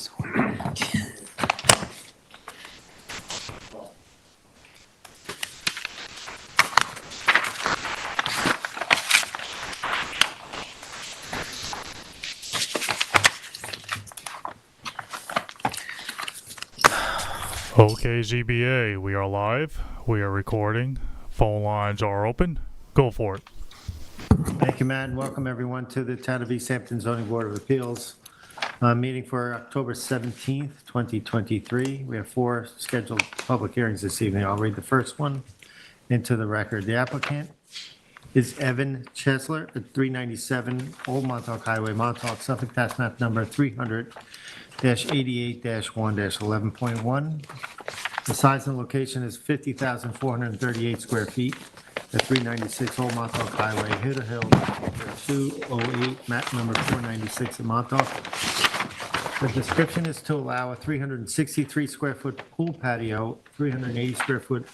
this. Okay, ZBA, we are live. We are recording. Phone lines are open. Go for it. Thank you, Matt, and welcome everyone to the Town of East Hampton Zoning Board of Appeals meeting for October 17th, 2023. We have 4 scheduled public hearings this evening. I'll read the first one into the record. The applicant is Evan Chesler at 397 Old Montauk Highway, Montauk, Suffolk, tax map number 300-88-1-11.1. The size and location is 50,438 square feet at 396 Old Montauk Highway, Hitter Hill, 208, map number 496 in Montauk. The description is to allow a 363 square foot pool patio, 380 square foot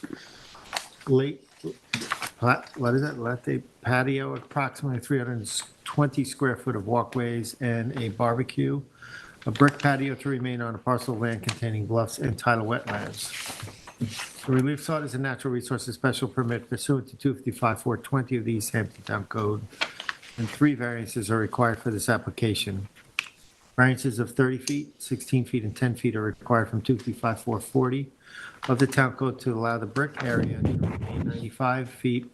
latte patio, approximately 320 square foot of walkways, and a barbecue. A brick patio to remain on a parcel of land containing bluffs and tidal wetlands. The relief sought is a natural resources special permit pursuant to 255-420 of the East Hampton Town Code, and 3 variances are required for this application. Variances of 30 feet, 16 feet, and 10 feet are required from 255-440 of the Town Code to allow the brick area to remain 95 feet,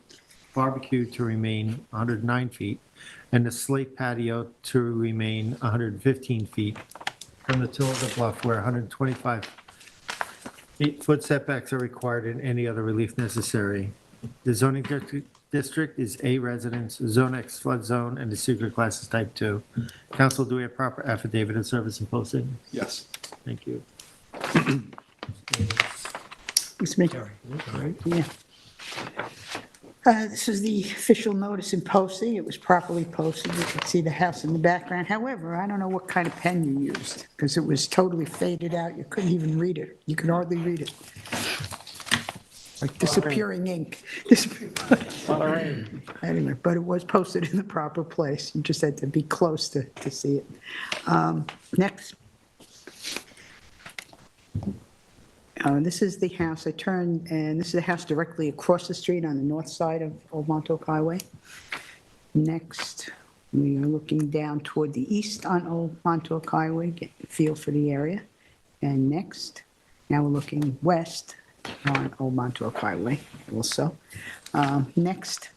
barbecue to remain 109 feet, and the slate patio to remain 115 feet from the toe of the bluff, where 125 foot setbacks are required and any other relief necessary. The zoning district is A residence, Zone X flood zone, and the secret class is type 2. Council, do we have proper affidavit of service and posting? Yes. Thank you. It's me. Yeah. This is the official notice in posting. It was properly posted. You can see the house in the background. However, I don't know what kind of pen you used, because it was totally faded out. You couldn't even read it. You could hardly read it. Like disappearing ink. Anyway, but it was posted in the proper place. You just had to be close to see it. Next. This is the house. I turned, and this is the house directly across the street on the north side of Old Montauk Highway. Next, we are looking down toward the east on Old Montauk Highway, get a feel for the area. And next, now we're looking west on Old Montauk Highway also. Next,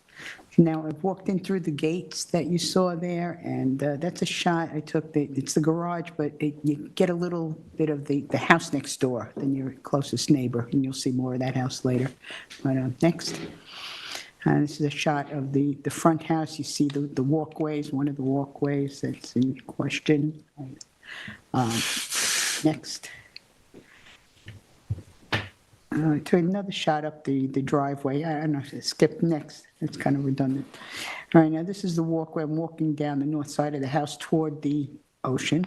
now I've walked in through the gates that you saw there, and that's a shot I took. It's the garage, but you get a little bit of the house next door than your closest neighbor, and you'll see more of that house later. But next, this is a shot of the front house. You see the walkways, one of the walkways that's in question. Next. To another shot up the driveway. I don't know, skip next. It's kind of redundant. All right, now this is the walkway. I'm walking down the north side of the house toward the ocean.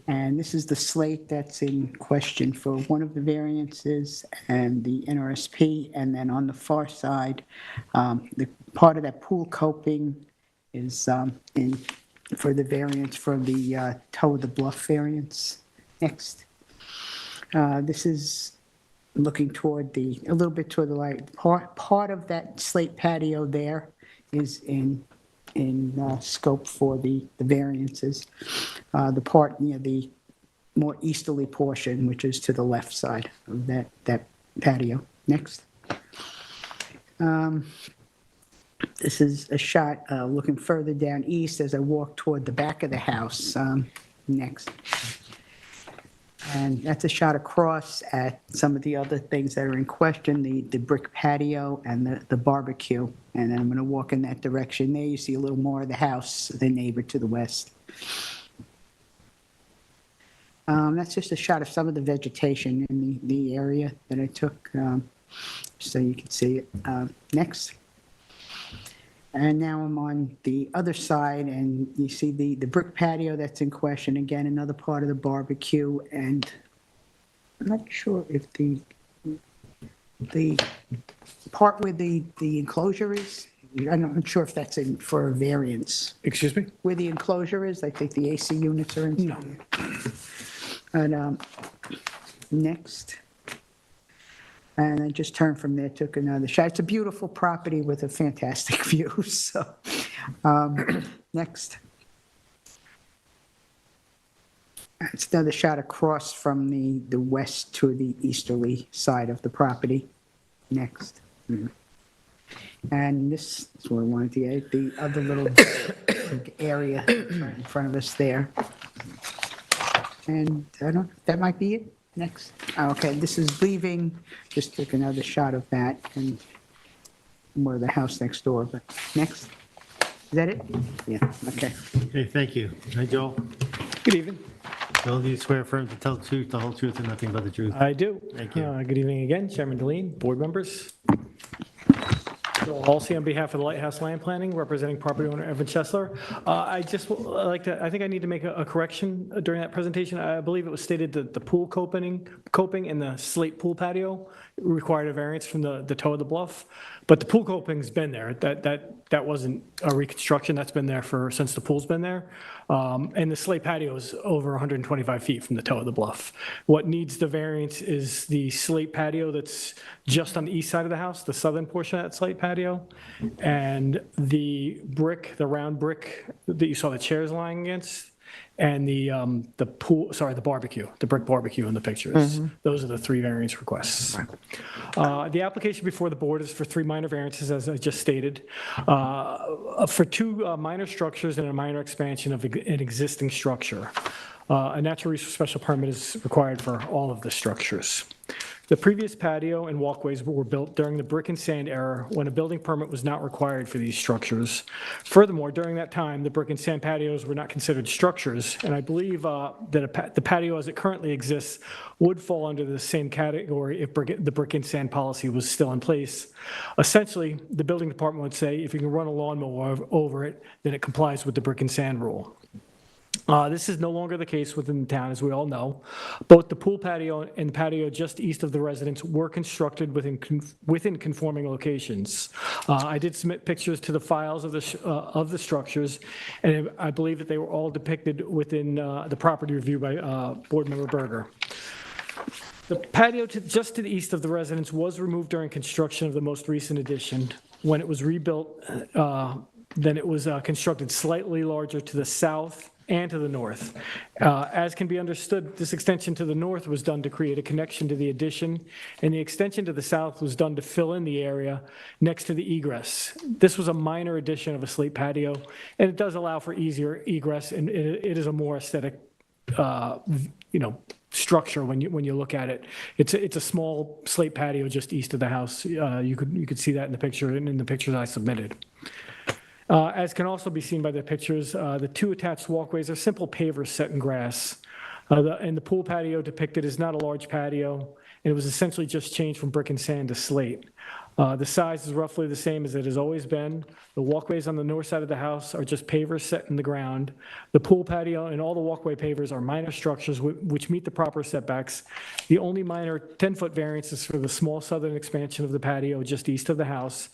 And this is the slate that's in question for one of the variances and the NRSP. And then on the far side, the part of that pool coping is in for the variance for the toe of the bluff variance. Next. This is looking toward a little bit toward the light. Part of that slate patio there is in scope for the variances. The part near the more easterly portion, which is to the left side of that patio. Next. This is a shot looking further down east as I walk toward the back of the house. Next. And that's a shot across at some of the other things that are in question, the brick patio and the barbecue. And then I'm going to walk in that direction. There you see a little more of the house, the neighbor to the west. That's just a shot of some of the vegetation in the area that I took, so you can see it. Next. And now I'm on the other side, and you see the brick patio that's in question. Again, another part of the barbecue, and I'm not sure if the part where the enclosure is, I'm not sure if that's in for a variance. Excuse me? Where the enclosure is, I think the AC units are in. No. And next. And I just turned from there, took another shot. It's a beautiful property with a fantastic view, so, next. It's another shot across from the west to the easterly side of the property. Next. And this is where I wanted to get the other little area right in front of us there. And I don't, that might be it. Next. Okay, this is leaving, just took another shot of that and more of the house next door, but next. Is that it? Yeah, okay. Okay, thank you. Hi, Joel. Good evening. Joel, do you swear affirm to tell the truth, the whole truth, and nothing but the truth? I do. Thank you. Good evening again, Chairman Deline, board members. Joel Halsey on behalf of the Lighthouse Land Planning, representing property owner Evan Chesler. I think I need to make a correction during that presentation. I believe it was stated that the pool coping and the slate pool patio required a variance from the toe of the bluff, but the pool coping's been there. That wasn't a reconstruction. That's been there since the pool's been there. And the slate patio is over 125 feet from the toe of the bluff. What needs the variance is the slate patio that's just on the east side of the house, the southern portion of that slate patio, and the round brick that you saw the chairs lying against, and the brick barbecue in the pictures. Those are the three variance requests. The application before the board is for 3 minor variances, as I just stated, for 2 minor structures and a minor expansion of an existing structure. A natural resource special permit is required for all of the structures. The previous patio and walkways were built during the brick and sand era when a building permit was not required for these structures. Furthermore, during that time, the brick and sand patios were not considered structures, and I believe that the patio as it currently exists would fall under the same category if the brick and sand policy was still in place. Essentially, the building department would say if you can run a lawnmower over it, then it complies with the brick and sand rule. This is no longer the case within the town, as we all know. Both the pool patio and the patio just east of the residence were constructed within conforming locations. I did submit pictures to the files of the structures, and I believe that they were all depicted within the property review by Board Member Berger. The patio just to the east of the residence was removed during construction of the most recent addition. When it was rebuilt, then it was constructed slightly larger to the south and to the north. As can be understood, this extension to the north was done to create a connection to the addition, and the extension to the south was done to fill in the area next to the egress. This was a minor addition of a slate patio, and it does allow for easier egress, and it is a more aesthetic, structure when you look at it. It's a small slate patio just east of the house. You could see that in the picture and in the pictures I submitted. As can also be seen by the pictures, the 2 attached walkways are simple pavers set in grass. And the pool patio depicted is not a large patio, and it was essentially just changed from brick and sand to slate. The size is roughly the same as it has always been. The walkways on the north side of the house are just pavers set in the ground. The pool patio and all the walkway pavers are minor structures which meet the proper setbacks. The only minor 10-foot variance is for the small southern expansion of the patio just east of the house.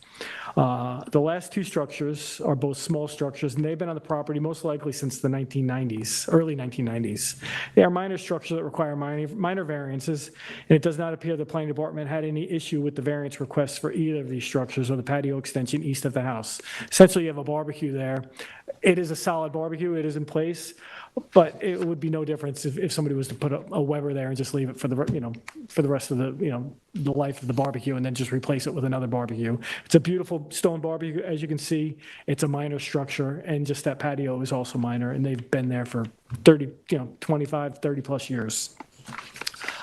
The last 2 structures are both small structures, and they've been on the property most likely since the 1990s, early 1990s. They are minor structures that require minor variances, and it does not appear the planning department had any issue with the variance requests for either of these structures or the patio extension east of the house. Essentially, you have a barbecue there. It is a solid barbecue. It is in place, but it would be no difference if somebody was to put a Weber there and just leave it for the rest of the life of the barbecue and then just replace it with another barbecue. It's a beautiful stone barbecue, as you can see. It's a minor structure, and just that patio is also minor, and they've been there for 25, 30 plus years.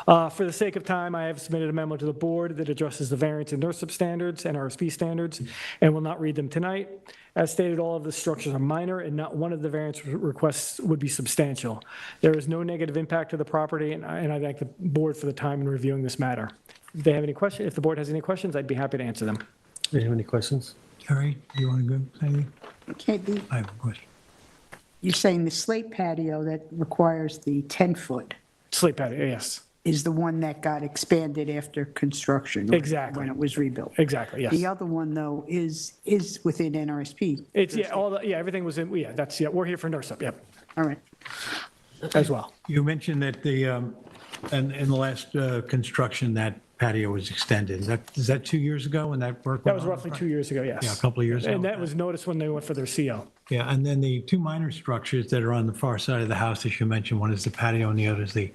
For the sake of time, I have submitted a memo to the board that addresses the variance and NRSP standards and RSP standards, and will not read them tonight. As stated, all of the structures are minor, and not one of the variance requests would be substantial. There is no negative impact to the property, and I thank the board for the time in reviewing this matter. If the board has any questions, I'd be happy to answer them. Do you have any questions? Jerry, you want to go say anything? Okay, I have a question. you're saying the slate patio that requires the 10-foot Slate patio, yes. is the one that got expanded after construction? Exactly. When it was rebuilt? Exactly, yes. The other one, though, is within NRSP? It's, everything was in, we're here for NRSP, yep. All right. as well. You mentioned that in the last construction, that patio was extended. Is that 2 years ago when that work That went was on? roughly 2 years ago, yes. Yeah, a couple of years ago. And that was noticed when they went for their CO. Yeah, and then the two minor structures that are on the far side of the house, as you mentioned, one is the patio and the other is the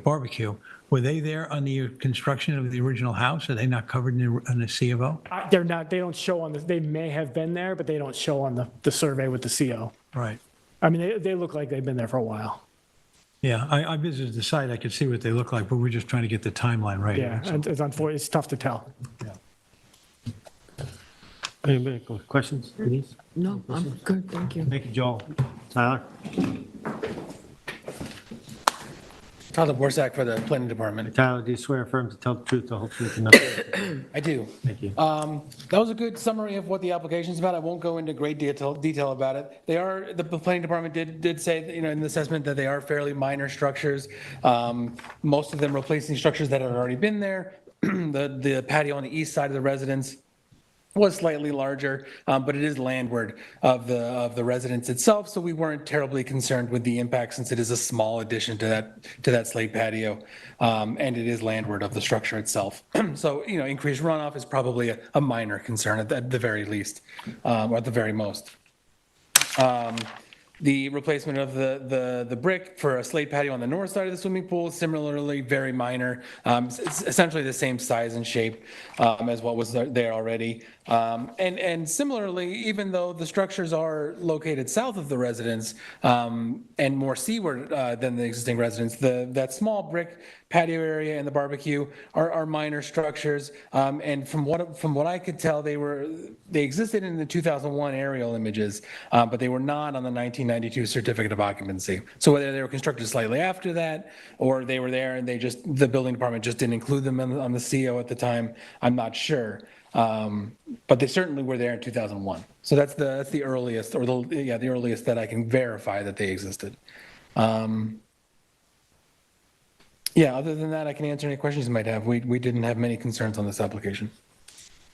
barbecue. Were they there on the construction of the original house? Are they not covered in the C of O? They're not, they don't show on the, they may have been there, but they don't show on the survey with the CO. Right. I mean, they look like they've been there for a while. Yeah, I visited the site. I could see what they look like, but we're just trying to get the timeline right. Yeah, So, and it's unfortunate, it's tough to tell. Anybody got questions, Denise? No, I'm good, thank you. Thank you, Joel. Tyler? Tyler Borsak for the planning department. Tyler, do you swear affirm to tell the truth, the whole truth, and nothing? I do. Thank you. That was a good summary of what the application's about. I won't go into great detail about it. The planning department did say, that, in the assessment that they are fairly minor structures. Most of them replacing structures that had already been there. The patio on the east side of the residence was slightly larger, but it is landward of the residence itself, so we weren't terribly concerned with the impact since it is a small addition to that slate patio, and it is landward of the structure itself. So, increased runoff is probably a minor concern at the very least, or at the very most. The replacement of the brick for a slate patio on the north side of the swimming pool, similarly very minor. It's essentially the same size and shape as what was there already. And similarly, even though the structures are located south of the residence and more seaward than the existing residence, that small brick patio area and the barbecue are minor structures. And from what I could tell, they existed in the 2001 aerial images, but they were not on the 1992 certificate of occupancy. So whether they were constructed slightly after that, or they were there and the building department just didn't include them on the CO at the time, I'm not sure. But they certainly were there in 2001. So that's the earliest, or the earliest that I can verify that they existed. Other than that, I can answer any questions you might have. We didn't have many concerns on this application.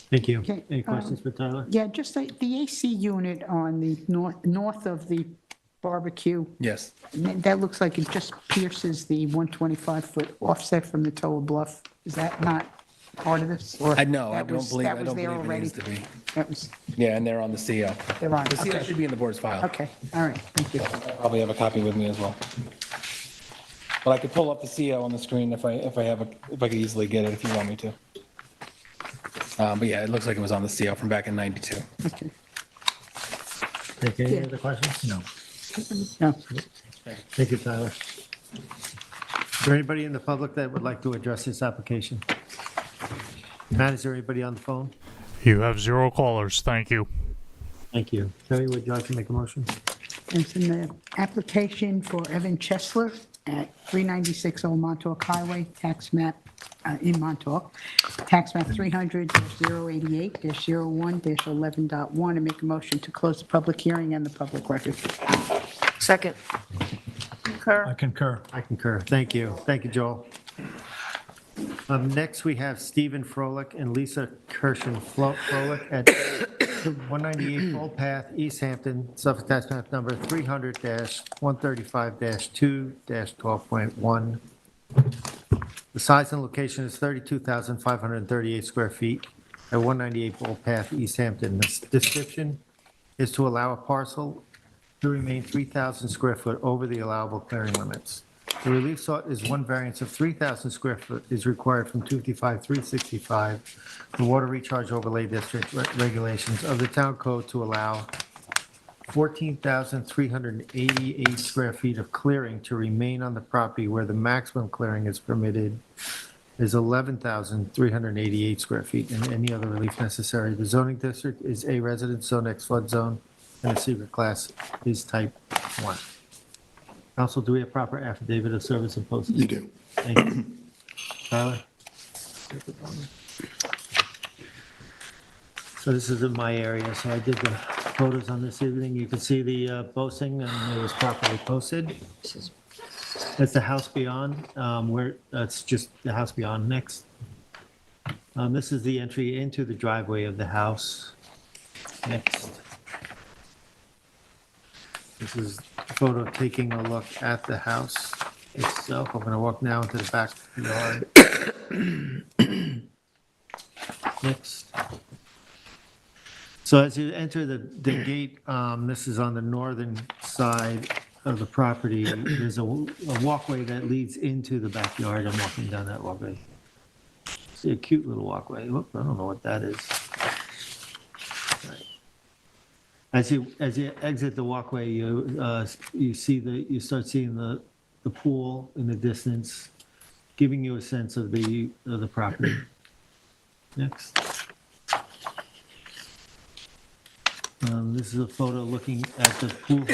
Thank you. Okay, Any questions for Tyler? Yeah, just the AC unit on the north of the barbecue, Yes. that looks like it just pierces the 125-foot offset from the toe of bluff. Is that not part of this? Or I don't that believe was it there needs already? to be. That was, Yeah, and they're on the CO. they're on, The CO okay. should be in the board's file. Okay, all right, thank you. I probably have a copy with me as well. But I could pull up the CO on the screen if I could easily get it if you want me to. But yeah, it looks like it was on the CO from back in '92. Okay. Take any other questions? No. No. Thank you, Tyler. Is there anybody in the public that would like to address this application? Matt, is there anybody on the phone? You have 0 callers. Thank you. Thank you. Terry, would you like to make a motion? It's in the application for Evan Chesler at 396 Old Montauk Highway, tax map in Montauk, tax map 300-088-01-11.1, and make a motion to close the public hearing and the public record. Second. I concur. I concur. Thank you. Thank you, Joel. Next, we have Stephen Froelich and Lisa Froelich at 198 Old Path, East Hampton, Suffolk tax map number 300-135-2-12.1. The size and location is 32,538 square feet at 198 Old Path, East Hampton. The description is to allow a parcel to remain 3,000 square foot over the allowable clearing limits. The relief sought is one variance of 3,000 square foot is required from 255-365, the Water Recharge Overlay District regulations of the town code to allow 14,388 square feet of clearing to remain on the property where the maximum clearing is permitted is 11,388 square feet, and any other relief necessary. The zoning district is a residence zone, X flood zone, and the secret class is type 1. Council, do we have proper affidavit of service and postage? You do. Thank you. Tyler? So this is in my area, so I did the photos on this evening. You can see the posting, and it was properly posted. That's the house beyond, that's just the house beyond next. This is the entry into the driveway of the house. Next. This is photo taking a look at the house itself. I'm going to walk now into the backyard. Next. So as you enter the gate, this is on the northern side of the property. There's a walkway that leads into the backyard. I'm walking down that walkway. See a cute little walkway. Whoop, I don't know what that is. Right. As you exit the walkway, you start seeing the pool in the distance, giving you a sense of the property. Next. This is a photo looking at the pool,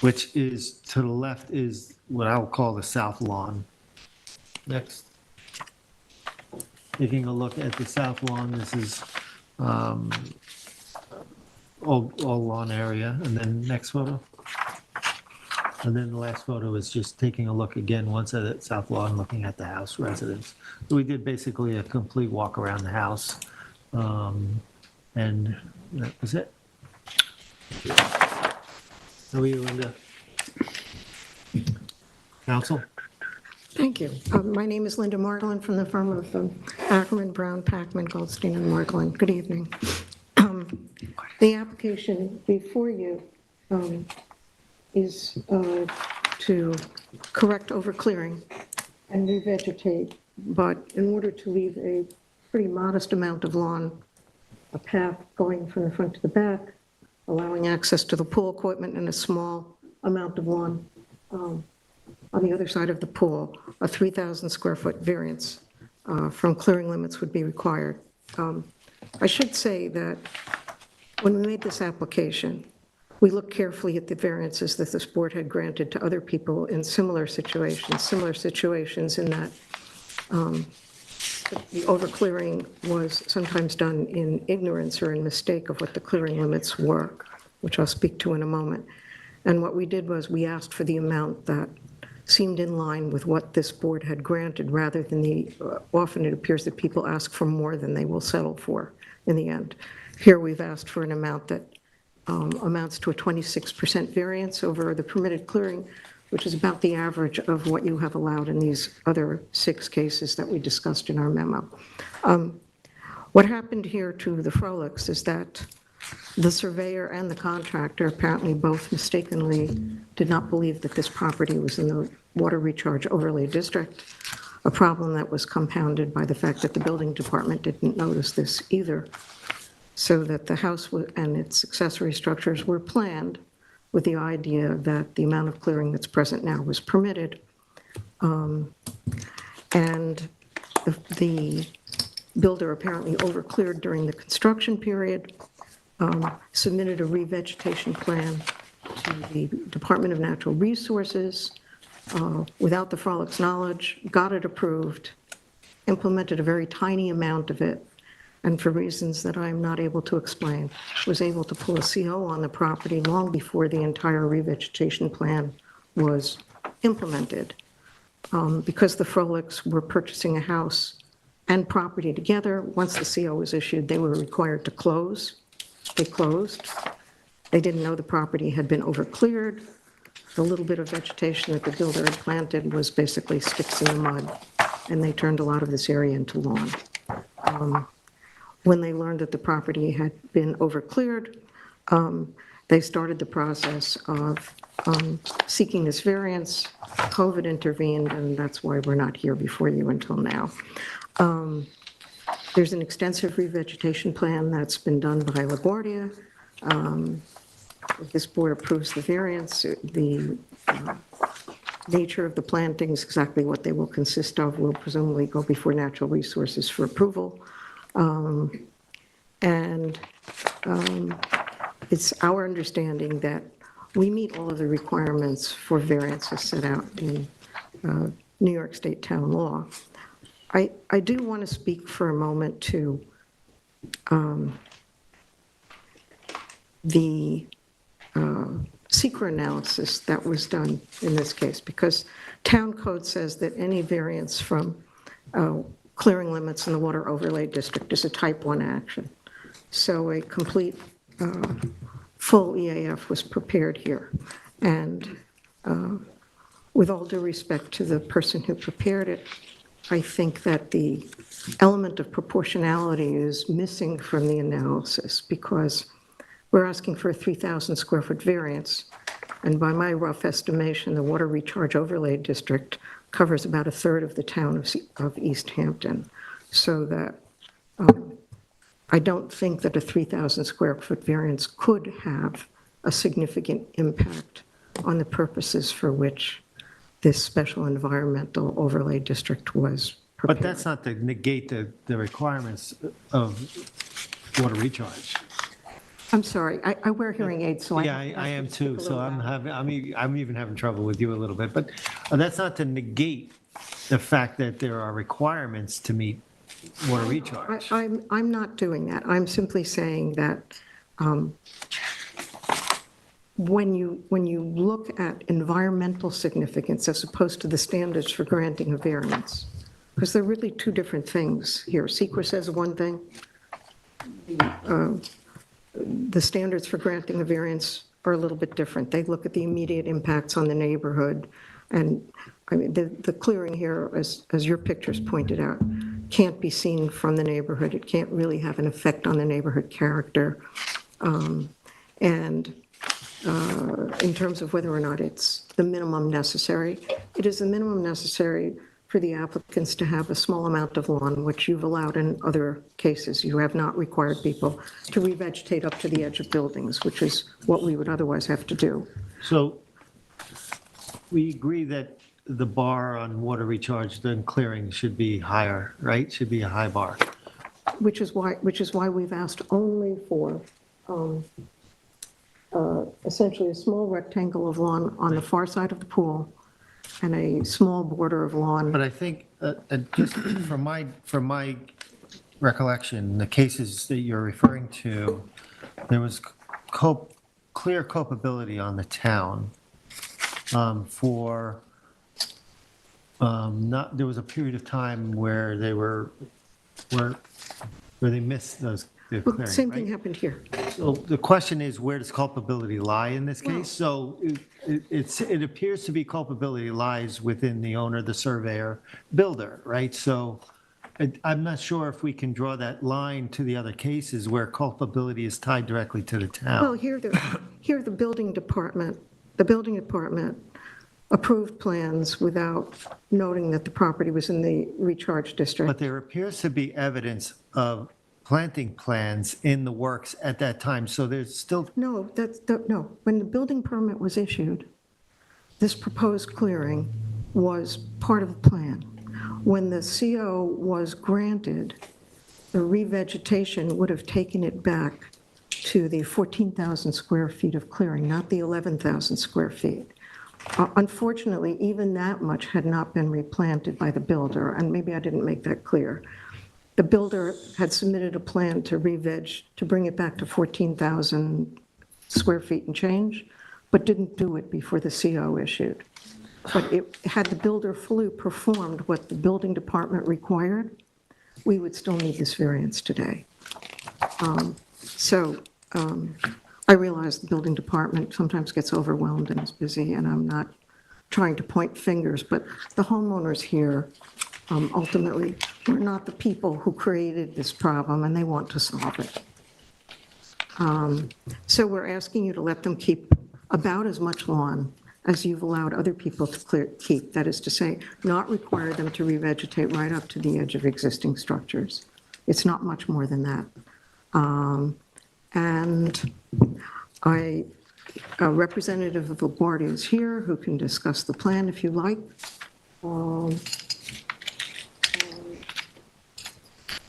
which is to the left is what I will call the south lawn. Next. Taking a look at the south lawn, this is all lawn area. And then next photo. And then the last photo is just taking a look again, once at the south lawn, looking at the house residence. So we did basically a complete walk around the house. And that was it. How are you, Linda? Counsel? Thank you. My name is Linda Margolin from the firm of Ackerman, Brown, Packman, Goldstein, and Margolin. Good evening. The application before you is to correct overclearing and revegetate, but in order to leave a pretty modest amount of lawn, a path going from the front to the back, allowing access to the pool equipment, and a small amount of lawn on the other side of the pool, a 3,000 square foot variance from clearing limits would be required. I should say that when we made this application, we looked carefully at the variances that this board had granted to other people in similar situations in that the overclearing was sometimes done in ignorance or in mistake of what the clearing limits were, which I'll speak to in a moment. And what we did was we asked for the amount that seemed in line with what this board had granted, rather than often it appears that people ask for more than they will settle for in the end. Here we've asked for an amount that amounts to a 26% variance over the permitted clearing, which is about the average of what you have allowed in these other 6 cases that we discussed in our memo. What happened here to the Frolics is that the surveyor and the contractor apparently both mistakenly did not believe that this property was in the water recharge overlay district, a problem that was compounded by the fact that the building department didn't notice this either, so that the house and its accessory structures were planned with the idea that the amount of clearing that's present now was permitted. And the builder apparently overcleared during the construction period, submitted a revegetation plan to the Department of Natural Resources without the Frolics' knowledge, got it approved, implemented a very tiny amount of it, and for reasons that I'm not able to explain, was able to pull a CO on the property long before the entire revegetation plan was implemented. Because the Frolics were purchasing a house and property together, once the CO was issued, they were required to close. They closed. They didn't know the property had been overcleared. The little bit of vegetation that the builder had planted was basically sticks in the mud, and they turned a lot of this area into lawn. When they learned that the property had been overcleared, they started the process of seeking this variance. COVID intervened, and that's why we're not here before you until now. There's an extensive revegetation plan that's been done by LaGuardia. If this board approves the variance, the nature of the plantings, exactly what they will consist of, will presumably go before Natural Resources for approval. It's our understanding that we meet all of the requirements for variances set out in New York State town law. I do want to speak for a moment to the secret analysis that was done in this case, because town code says that any variance from clearing limits in the water overlay district is a type 1 action. So a complete full EAF was prepared here. And with all due respect to the person who prepared it, I think that the element of proportionality is missing from the analysis because we're asking for a 3,000 square foot variance. And by my rough estimation, the water recharge overlay district covers about a third of the town of East Hampton. So that I don't think that a 3,000 square foot variance could have a significant impact on the purposes for which this special environmental overlay district was prepared. But that's not to negate the requirements of water recharge. I'm sorry, I wear hearing aids, so I. Yeah, I am too, so I'm even having trouble with you a little bit. But that's not to negate the fact that there are requirements to meet water recharge. I'm not doing that. I'm simply saying that when you look at environmental significance as opposed to the standards for granting a variance, because they're really two different things here. SEQR says one thing. The standards for granting a variance are a little bit different. They look at the immediate impacts on the neighborhood. And I mean, the clearing here, as your pictures pointed out, can't be seen from the neighborhood. It can't really have an effect on the neighborhood character. And in terms of whether or not it's the minimum necessary, it is the minimum necessary for the applicants to have a small amount of lawn, which you've allowed in other cases. You have not required people to revegetate up to the edge of buildings, which is what we would otherwise have to do. So we agree that the bar on water recharge and clearing should be higher, right? Should be a high bar. Which is why we've asked only for essentially a small rectangle of lawn on the far side of the pool and a small border of lawn. But I think, just from my recollection, the cases that you're referring to, there was clear culpability on the town for not. There was a period of time where they missed those. The Well, clearing, same right? thing happened here. So the question is, where does culpability lie in this case? So it appears to be culpability lies within the owner, the surveyor, builder, right? So I'm not sure if we can draw that line to the other cases where culpability is tied directly to the Well, town. here the building department approved plans without noting that the property was in the recharge But district. there appears to be evidence of planting plans in the works at that time. So there's still, No, no. When the building permit was issued, this proposed clearing was part of the plan. When the CO was granted, the revegetation would have taken it back to the 14,000 square feet of clearing, not the 11,000 square feet. Unfortunately, even that much had not been replanted by the builder, and maybe I didn't make that clear. The builder had submitted a plan to re-veg, to bring it back to 14,000 square feet and change, but didn't do it before the CO issued. But had the builder fully performed what the building department required, we would still need this variance today. I realize the building department sometimes gets overwhelmed and is busy, and I'm not trying to point fingers, but the homeowners here ultimately were not the people who created this problem, and they want to solve it. So we're asking you to let them keep about as much lawn as you've allowed other people to keep. That is to say, not require them to revegetate right up to the edge of existing structures. It's not much more than that. And a representative of the board is here who can discuss the plan if you like.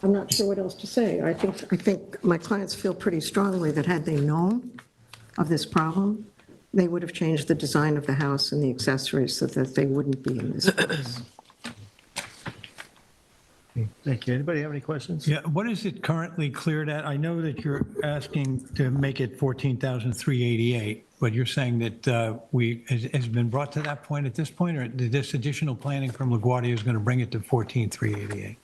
I'm not sure what else to say. I think my clients feel pretty strongly that had they known of this problem, they would have changed the design of the house and the accessories so that they wouldn't be in this place. Thank you. Anybody have any questions? Yeah, what is it currently cleared at? I know that you're asking to make it 14,388, but you're saying that has been brought to that point at this point, or this additional planning from LaGuardia is going to bring it to 14,388?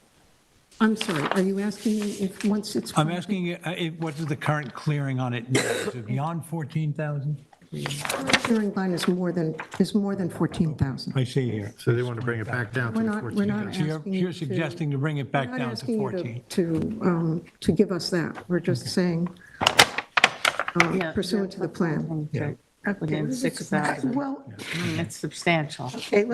I'm sorry, are you asking me if, once it's... I'm asking you, what is the current clearing on it now? Is it beyond 14,000? Clearing line is more than 14,000. I see here. So they want to bring it back down to We're the not 14,000. So asking you you're to... suggesting to bring it back We're not down to asking you 14? to give us that. We're just saying pursuant to the plan. Within 6,000. Well, It's substantial. okay,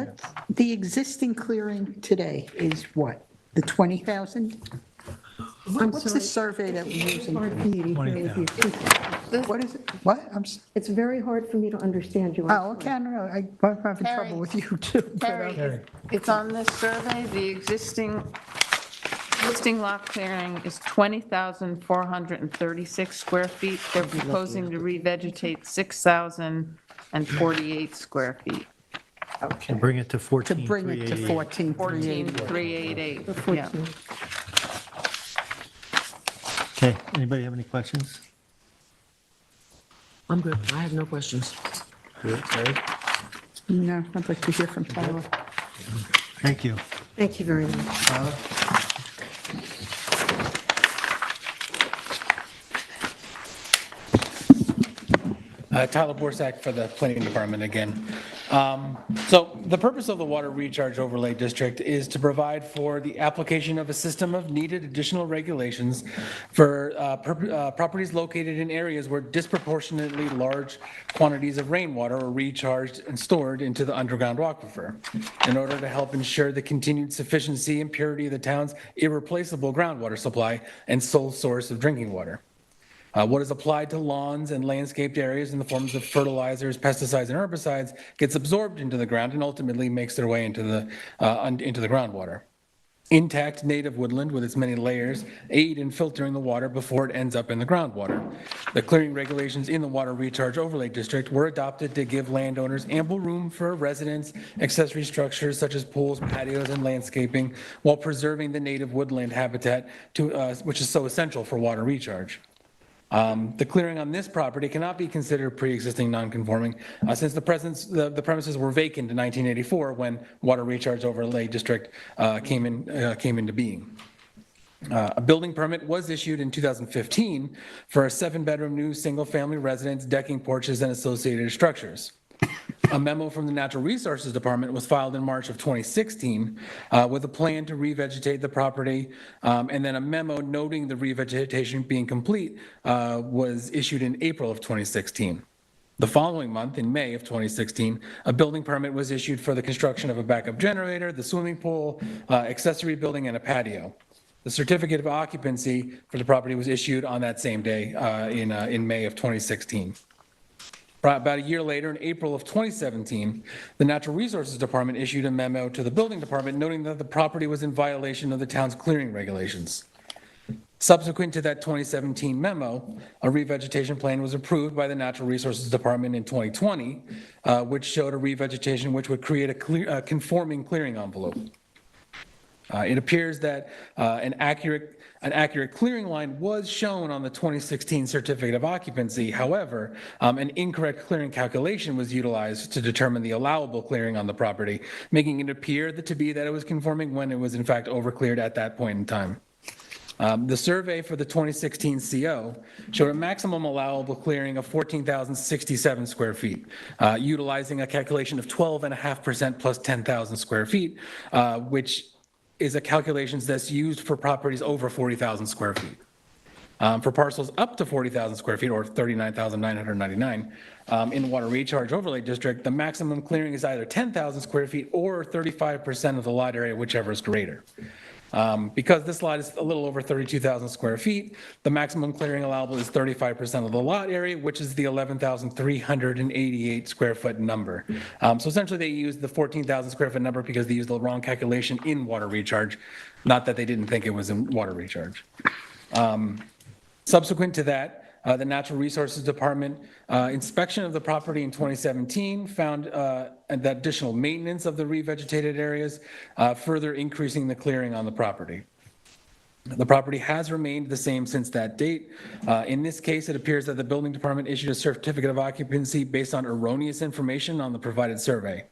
the existing clearing today is what? The 20,000? What's the survey that we're using? Hard for me to hear you. What is it? What? It's very hard for me to understand you. Oh, okay, I don't know. I'm having trouble with you too. but, Terry, it's on this survey, the existing lot clearing is 20,436 square feet. They're proposing to revegetate 6,048 square feet. To bring it to To 14,388. bring it to 14,388, yeah. 14. Okay, anybody have any questions? I'm good. I have no questions. No, I'd like to hear from Tyler. Thank you. Thank you very much. Tyler Borsak for the Planning Department again. So the purpose of the Water Recharge Overlay District is to provide for the application of a system of needed additional regulations for properties located in areas where disproportionately large quantities of rainwater are recharged and stored into the underground aquifer in order to help ensure the continued sufficiency and purity of the town's irreplaceable groundwater supply and sole source of drinking water. What is applied to lawns and landscaped areas in the forms of fertilizers, pesticides, and herbicides gets absorbed into the ground and ultimately makes their way into the groundwater. Intact native woodland with its many layers aid in filtering the water before it ends up in the groundwater. The clearing regulations in the Water Recharge Overlay District were adopted to give landowners ample room for residents, accessory structures such as pools, patios, and landscaping, while preserving the native woodland habitat which is so essential for water recharge. The clearing on this property cannot be considered pre-existing non-conforming since the premises were vacant in 1984 when Water Recharge Overlay District came into being. A building permit was issued in 2015 for a 7-bedroom new single-family residence, decking, porches, and associated structures. A memo from the Natural Resources Department was filed in March of 2016 with a plan to revegetate the property, and then a memo noting the revegetation being complete was issued in April of 2016. The following month, in May of 2016, a building permit was issued for the construction of a backup generator, the swimming pool, accessory building, and a patio. The certificate of occupancy for the property was issued on that same day in May of 2016. About a year later, in April of 2017, the Natural Resources Department issued a memo to the Building Department noting that the property was in violation of the town's clearing regulations. Subsequent to that 2017 memo, a revegetation plan was approved by the Natural Resources Department in 2020, which showed a revegetation which would create a conforming clearing envelope. It appears that an accurate clearing line was shown on the 2016 certificate of occupancy. However, an incorrect clearing calculation was utilized to determine the allowable clearing on the property, making it appear to be that it was conforming when it was in fact overcleared at that point in time. The survey for the 2016 CO showed a maximum allowable clearing of 14,067 square feet, utilizing a calculation of 12.5% plus 10,000 square feet, which is a calculation that's used for properties over 40,000 square feet. For parcels up to 40,000 square feet, or 39,999, in the Water Recharge Overlay District, the maximum clearing is either 10,000 square feet or 35% of the lot area, whichever is greater. Because this lot is a little over 32,000 square feet, the maximum clearing allowable is 35% of the lot area, which is the 11,388 square foot number. So essentially they used the 14,000 square foot number because they used the wrong calculation in water recharge, not that they didn't think it was in water recharge. Subsequent to that, the Natural Resources Department inspection of the property in 2017 found that additional maintenance of the revegetated areas, further increasing the clearing on the property. The property has remained the same since that date. In this case, it appears that the building department issued a certificate of occupancy based on erroneous information on the provided survey.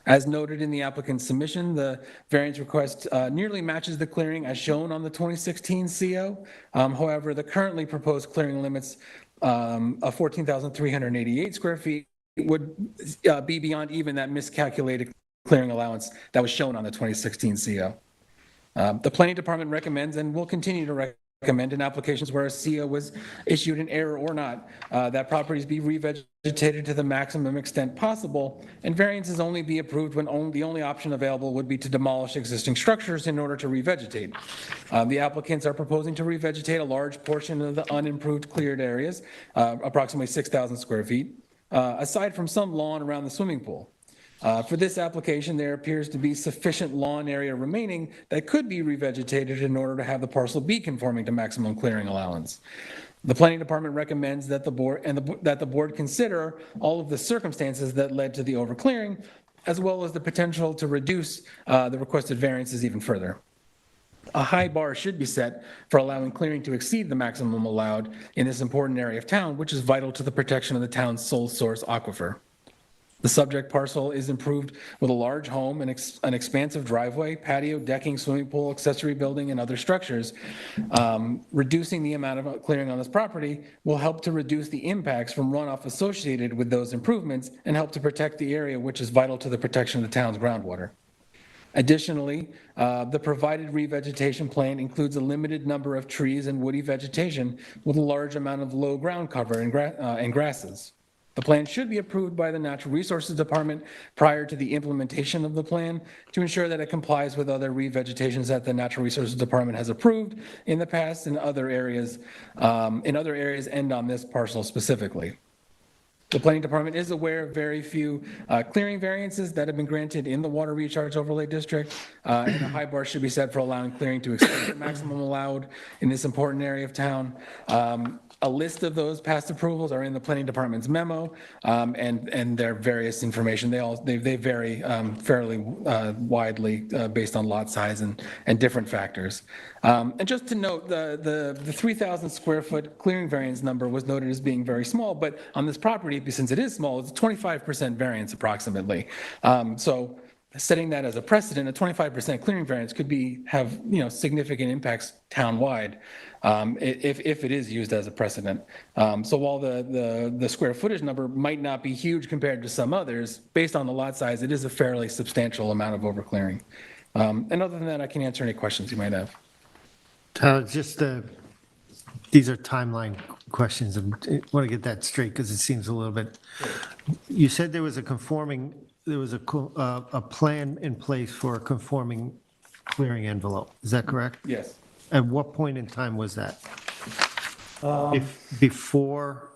As noted in the applicant's submission, the variance request nearly matches the clearing as shown on the 2016 CO. However, the currently proposed clearing limits of 14,388 square feet would be beyond even that miscalculated clearing allowance that was shown on the 2016 CO. The planning department recommends and will continue to recommend in applications where a CO was issued in error or not, that properties be revegetated to the maximum extent possible, and variances only be approved when the only option available would be to demolish existing structures in order to revegetate. The applicants are proposing to revegetate a large portion of the unimproved cleared areas, approximately 6,000 square feet, aside from some lawn around the swimming pool. For this application, there appears to be sufficient lawn area remaining that could be revegetated in order to have the parcel be conforming to maximum clearing allowance. The planning department recommends that the board consider all of the circumstances that led to the overclearing, as well as the potential to reduce the requested variances even further. A high bar should be set for allowing clearing to exceed the maximum allowed in this important area of town, which is vital to the protection of the town's sole source aquifer. The subject parcel is improved with a large home, an expansive driveway, patio, decking, swimming pool, accessory building, and other structures. Reducing the amount of clearing on this property will help to reduce the impacts from runoff associated with those improvements and help to protect the area, which is vital to the protection of the town's groundwater. Additionally, the provided revegetation plan includes a limited number of trees and woody vegetation with a large amount of low ground cover and grasses. The plan should be approved by the Natural Resources Department prior to the implementation of the plan to ensure that it complies with other revegetations that the Natural Resources Department has approved in the past in other areas and on this parcel specifically. The Planning Department is aware of very few clearing variances that have been granted in the Water Recharge Overlay District, and a high bar should be set for allowing clearing to exceed the maximum allowed in this important area of town. A list of those past approvals are in the Planning Department's memo, and their various information. They vary fairly widely based on lot size and different factors. And just to note, the 3,000 square foot clearing variance number was noted as being very small, but on this property, since it is small, it's a 25% variance approximately. So setting that as a precedent, a 25% clearing variance could have significant impacts townwide if it is used as a precedent. So while the square footage number might not be huge compared to some others, based on the lot size, it is a fairly substantial amount of overclearing. And other than that, I can answer any questions you might have. These are timeline questions. I want to get that straight because it seems a little bit. You said there was a plan in place for a conforming clearing envelope. Is that correct? Yes. At what point in time was that? Before?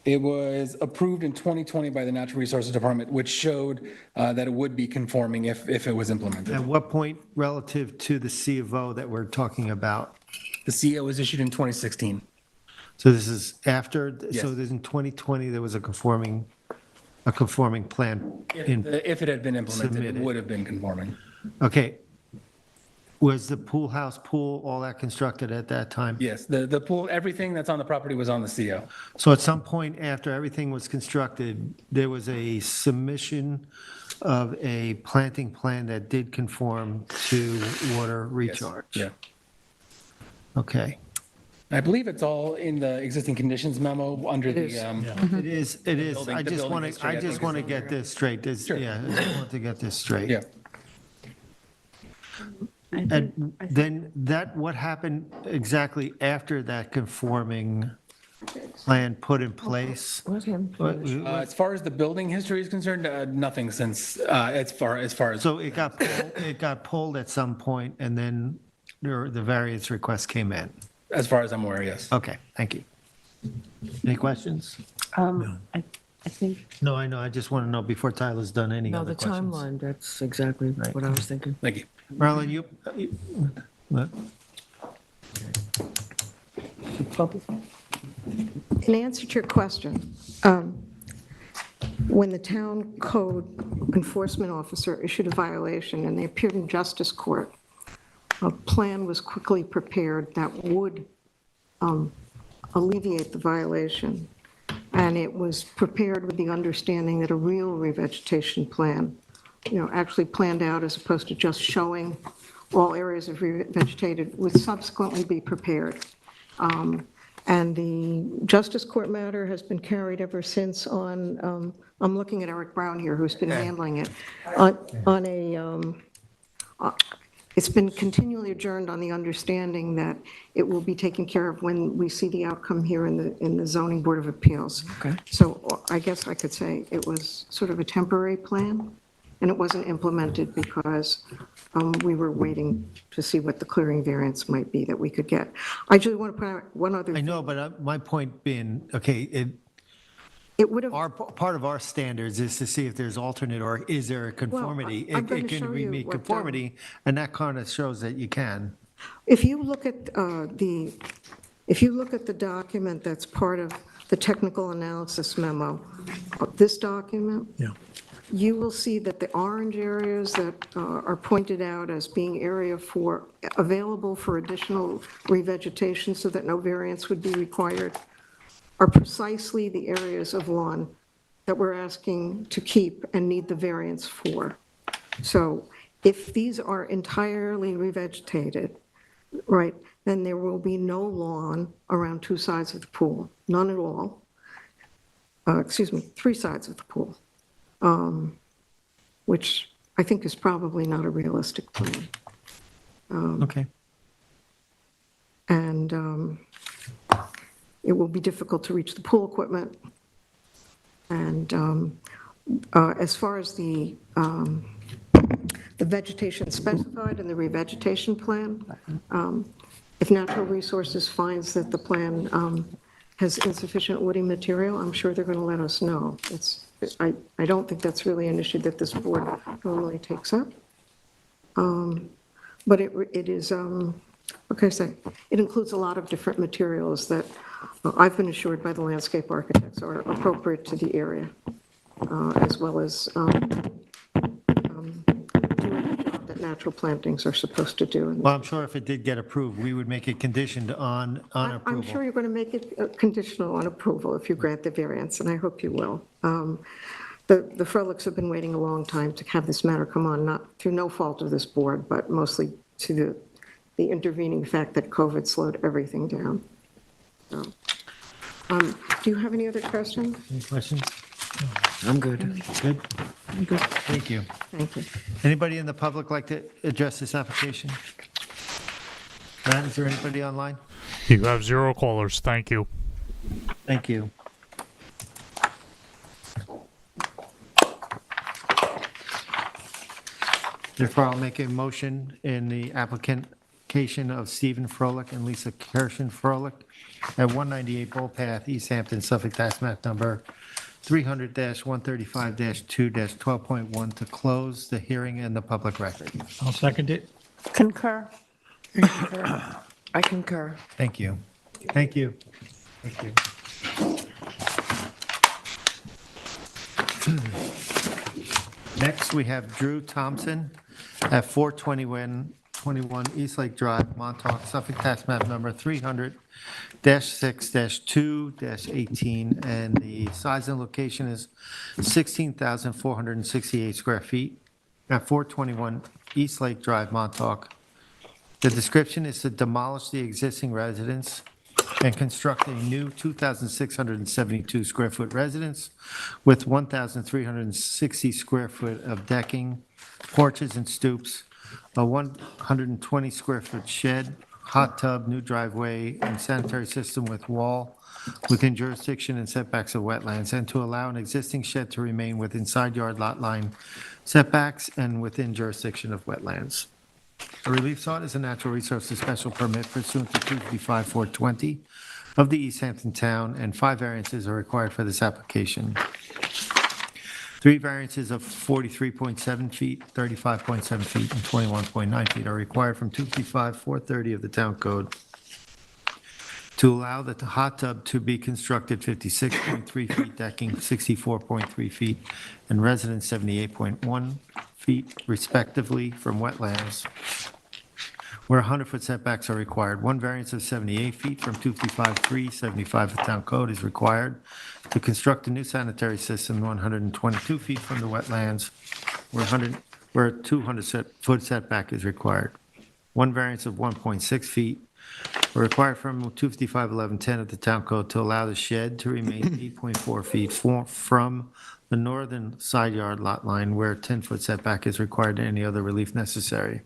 It was approved in 2020 by the Natural Resources Department, which showed that it would be conforming if it was implemented. At what point relative to the C of O that we're talking about? The CO was issued in 2016. So this is after, Yes. so in 2020, there was a conforming plan in, If it had been implemented, it Submitted. would have been conforming. okay. Was the pool all that constructed at that time? Yes, the pool, everything that's on the property was on the CO. So at some point after everything was constructed, there was a submission of a planting plan that did conform to water Yes. recharge? Yeah. Okay. I believe it's all in the existing conditions memo under the, It is. building- I the just building want history, I to, think is get this straight. Sure. Yeah, I just want to get this straight. yeah. And then what happened exactly after that conforming plan put in place? As far as the building history is concerned, nothing since, as far as. So it got pulled at some point and then the variance request came in? As far as I'm aware, yes. Okay, thank you. Any questions? I think, No, I know. I just want to know before Tyler's done any no, other the questions. timeline, that's exactly what I was thinking. Thank you. Marlon, what? In answer to your question, when the town code enforcement officer issued a violation and they appeared in justice court, a plan was quickly prepared that would alleviate the violation. And it was prepared with the understanding that a real revegetation plan, actually planned out as opposed to just showing all areas of revegetated, would subsequently be prepared. And the Justice Court matter has been carried ever since on, I'm looking at Eric Brown here, who's been handling it, it's been continually adjourned on the understanding that it will be taken care of when we see the outcome here in the Zoning Board of Appeals. Okay. So I guess I could say it was sort of a temporary plan, and it wasn't implemented because we were waiting to see what the clearing variance might be that we could get. I just want to point out one other I thing. know, but my point being, okay, It would have. part of our standards is to see if there's alternate or is there a conformity. I'm It gonna can show you meet what, conformity, and that kind of shows that you can. If you look at the document that's part of the technical analysis memo, this document, Yeah. you will see that the orange areas that are pointed out as being available for additional revegetation so that no variance would be required are precisely the areas of lawn that we're asking to keep and need the variance for. So if these are entirely revegetated, right, then there will be no lawn around two sides of the pool, none at all. Three sides of the pool, which I think is probably not a realistic plan. Okay. And it will be difficult to reach the pool equipment. And as far as the vegetation specified in the revegetation plan, if Natural Resources finds that the plan has insufficient woody material, I'm sure they're going to let us know. I don't think that's really an issue that this board normally takes up. But it is, what can I say? It includes a lot of different materials that I've been assured by the landscape architects are appropriate to the area, as well as doing the job that natural plantings are supposed to do. Well, I'm sure if it did get approved, we would make it conditioned on approval. I'm sure you're going to make it conditional on approval if you grant the variance, and I hope you will. The Froelicks have been waiting a long time to have this matter come on, not through no fault of this board, but mostly to the intervening fact that COVID slowed everything down. So, do you have any other questions? Any questions? I'm good. Good? Thank you. Thank you. Anybody in the public like to address this application? Matt, is there anybody online? You have 0 callers. Thank you. Thank you. Therefore, I'll make a motion in the application of Stephen Froelich and Lisa Kirshen Froelich at 198 Bull Path, East Hampton, Suffolk, tax map number 300-135-2-12.1 to close the hearing and the public record. I'll second it. Concur. I concur. Thank you. Thank you. Thank you. Next, we have Drew Thompson at 421 East Lake Drive, Montauk, Suffolk, tax map number 300-6-2-18, and the size and location is 16,468 square feet at 421 East Lake Drive, Montauk. The description is to demolish the existing residence and construct a new 2,672 square foot residence with 1,360 square foot of decking, porches and stoops, a 120 square foot shed, hot tub, new driveway, and sanitary system with wall within jurisdiction and setbacks of wetlands, and to allow an existing shed to remain within side yard lot line setbacks and within jurisdiction of wetlands. A relief sought is a natural resources special permit pursuant to 255-420 of the East Hampton Town, and 5 variances are required for this application. 3 variances of 43.7 feet, 35.7 feet, and 21.9 feet are required from 255-430 of the Town Code to allow the hot tub to be constructed 56.3 feet, decking 64.3 feet, and residence 78.1 feet respectively from wetlands where 100-foot setbacks are required. One variance of 78 feet from 255-3, 75 of the town code is required to construct a new sanitary system 122 feet from the wetlands, where a 200-foot setback is required. One variance of 1.6 feet are required from 255-1110 of the town code to allow the shed to remain 8.4 feet from the northern side yard lot line where a 10-foot setback is required and any other relief necessary.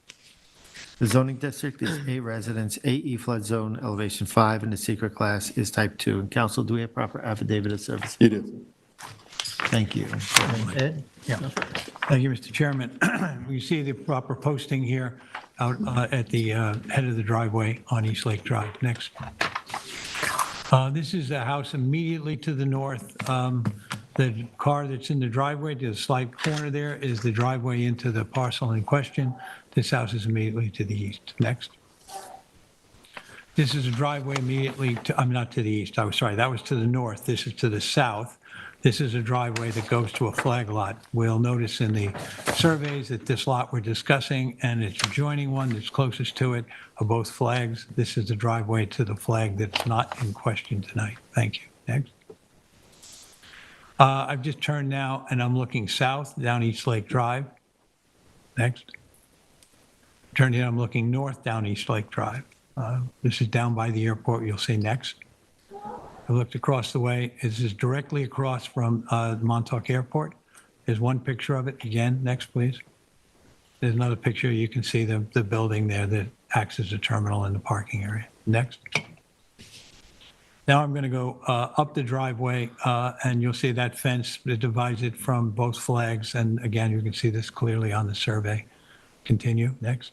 The zoning district is A residence, AE flood zone, elevation 5, and the secret class is type 2. And council, do we have proper affidavit of service? You do. Thank you. Ed? Yeah. Thank you, Mr. Chairman. We see the proper posting here out at the head of the driveway on East Lake Drive. Next. This is a house immediately to the north. The car that's in the driveway, to the slight corner there, is the driveway into the parcel in question. This house is immediately to the east. Next. This is a driveway immediately to, I'm not to the east, I was sorry, that was to the north. This is to the south. This is a driveway that goes to a flag lot. We'll notice in the surveys that this lot we're discussing and its adjoining one that's closest to it are both flags. This is the driveway to the flag that's not in question tonight. Thank you. Next. I've just turned now and I'm looking south down East Lake Drive. Next. Turned in, I'm looking north down East Lake Drive. This is down by the airport. You'll see next. I looked across the way. This is directly across from Montauk Airport. There's one picture of it. Again, next, please. There's another picture. You can see the building there that acts as a terminal in the parking area. Next. Now I'm going to go up the driveway, and you'll see that fence that divides it from both flags. And again, you can see this clearly on the survey. Continue. Next.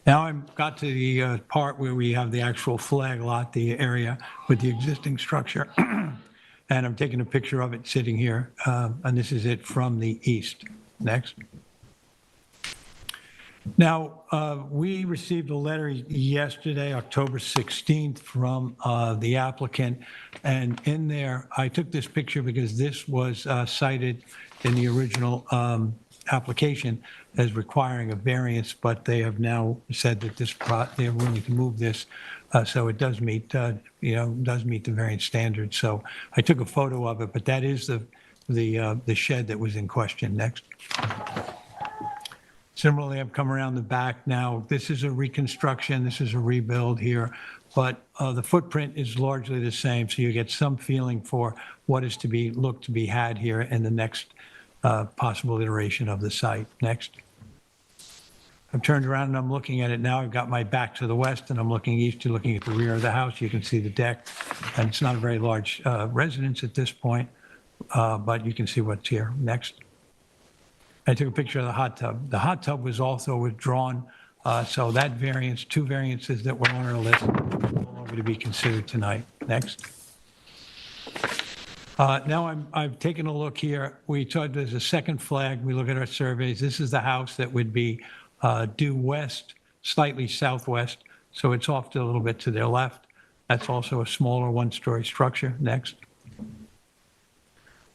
Now I've got to the part where we have the actual flag lot, the area with the existing structure. And I'm taking a picture of it sitting here. And this is it from the east. Next. Now, we received a letter yesterday, October 16th, from the applicant. And in there, I took this picture because this was cited in the original application as requiring a variance, but they have now said that they're willing to move this, so it does meet, does meet the variance standards. So I took a photo of it, but that is the shed that was in question. Next. Similarly, I've come around the back now. This is a reconstruction. This is a rebuild here, but the footprint is largely the same. So you get some feeling for what is to be looked to be had here in the next possible iteration of the site. Next. I've turned around and I'm looking at it now. I've got my back to the west and I'm looking east. You're looking at the rear of the house. You can see the deck, and it's not a very large residence at this point, but you can see what's here. Next. I took a picture of the hot tub. The hot tub was also withdrawn, so that variance, two variances that were on our list, are no longer to be considered tonight. Next. Now I've taken a look here. We thought there's a second flag. We look at our surveys. This is the house that would be due west, slightly southwest, so it's off to a little bit to their left. That's also a smaller one-story structure. Next.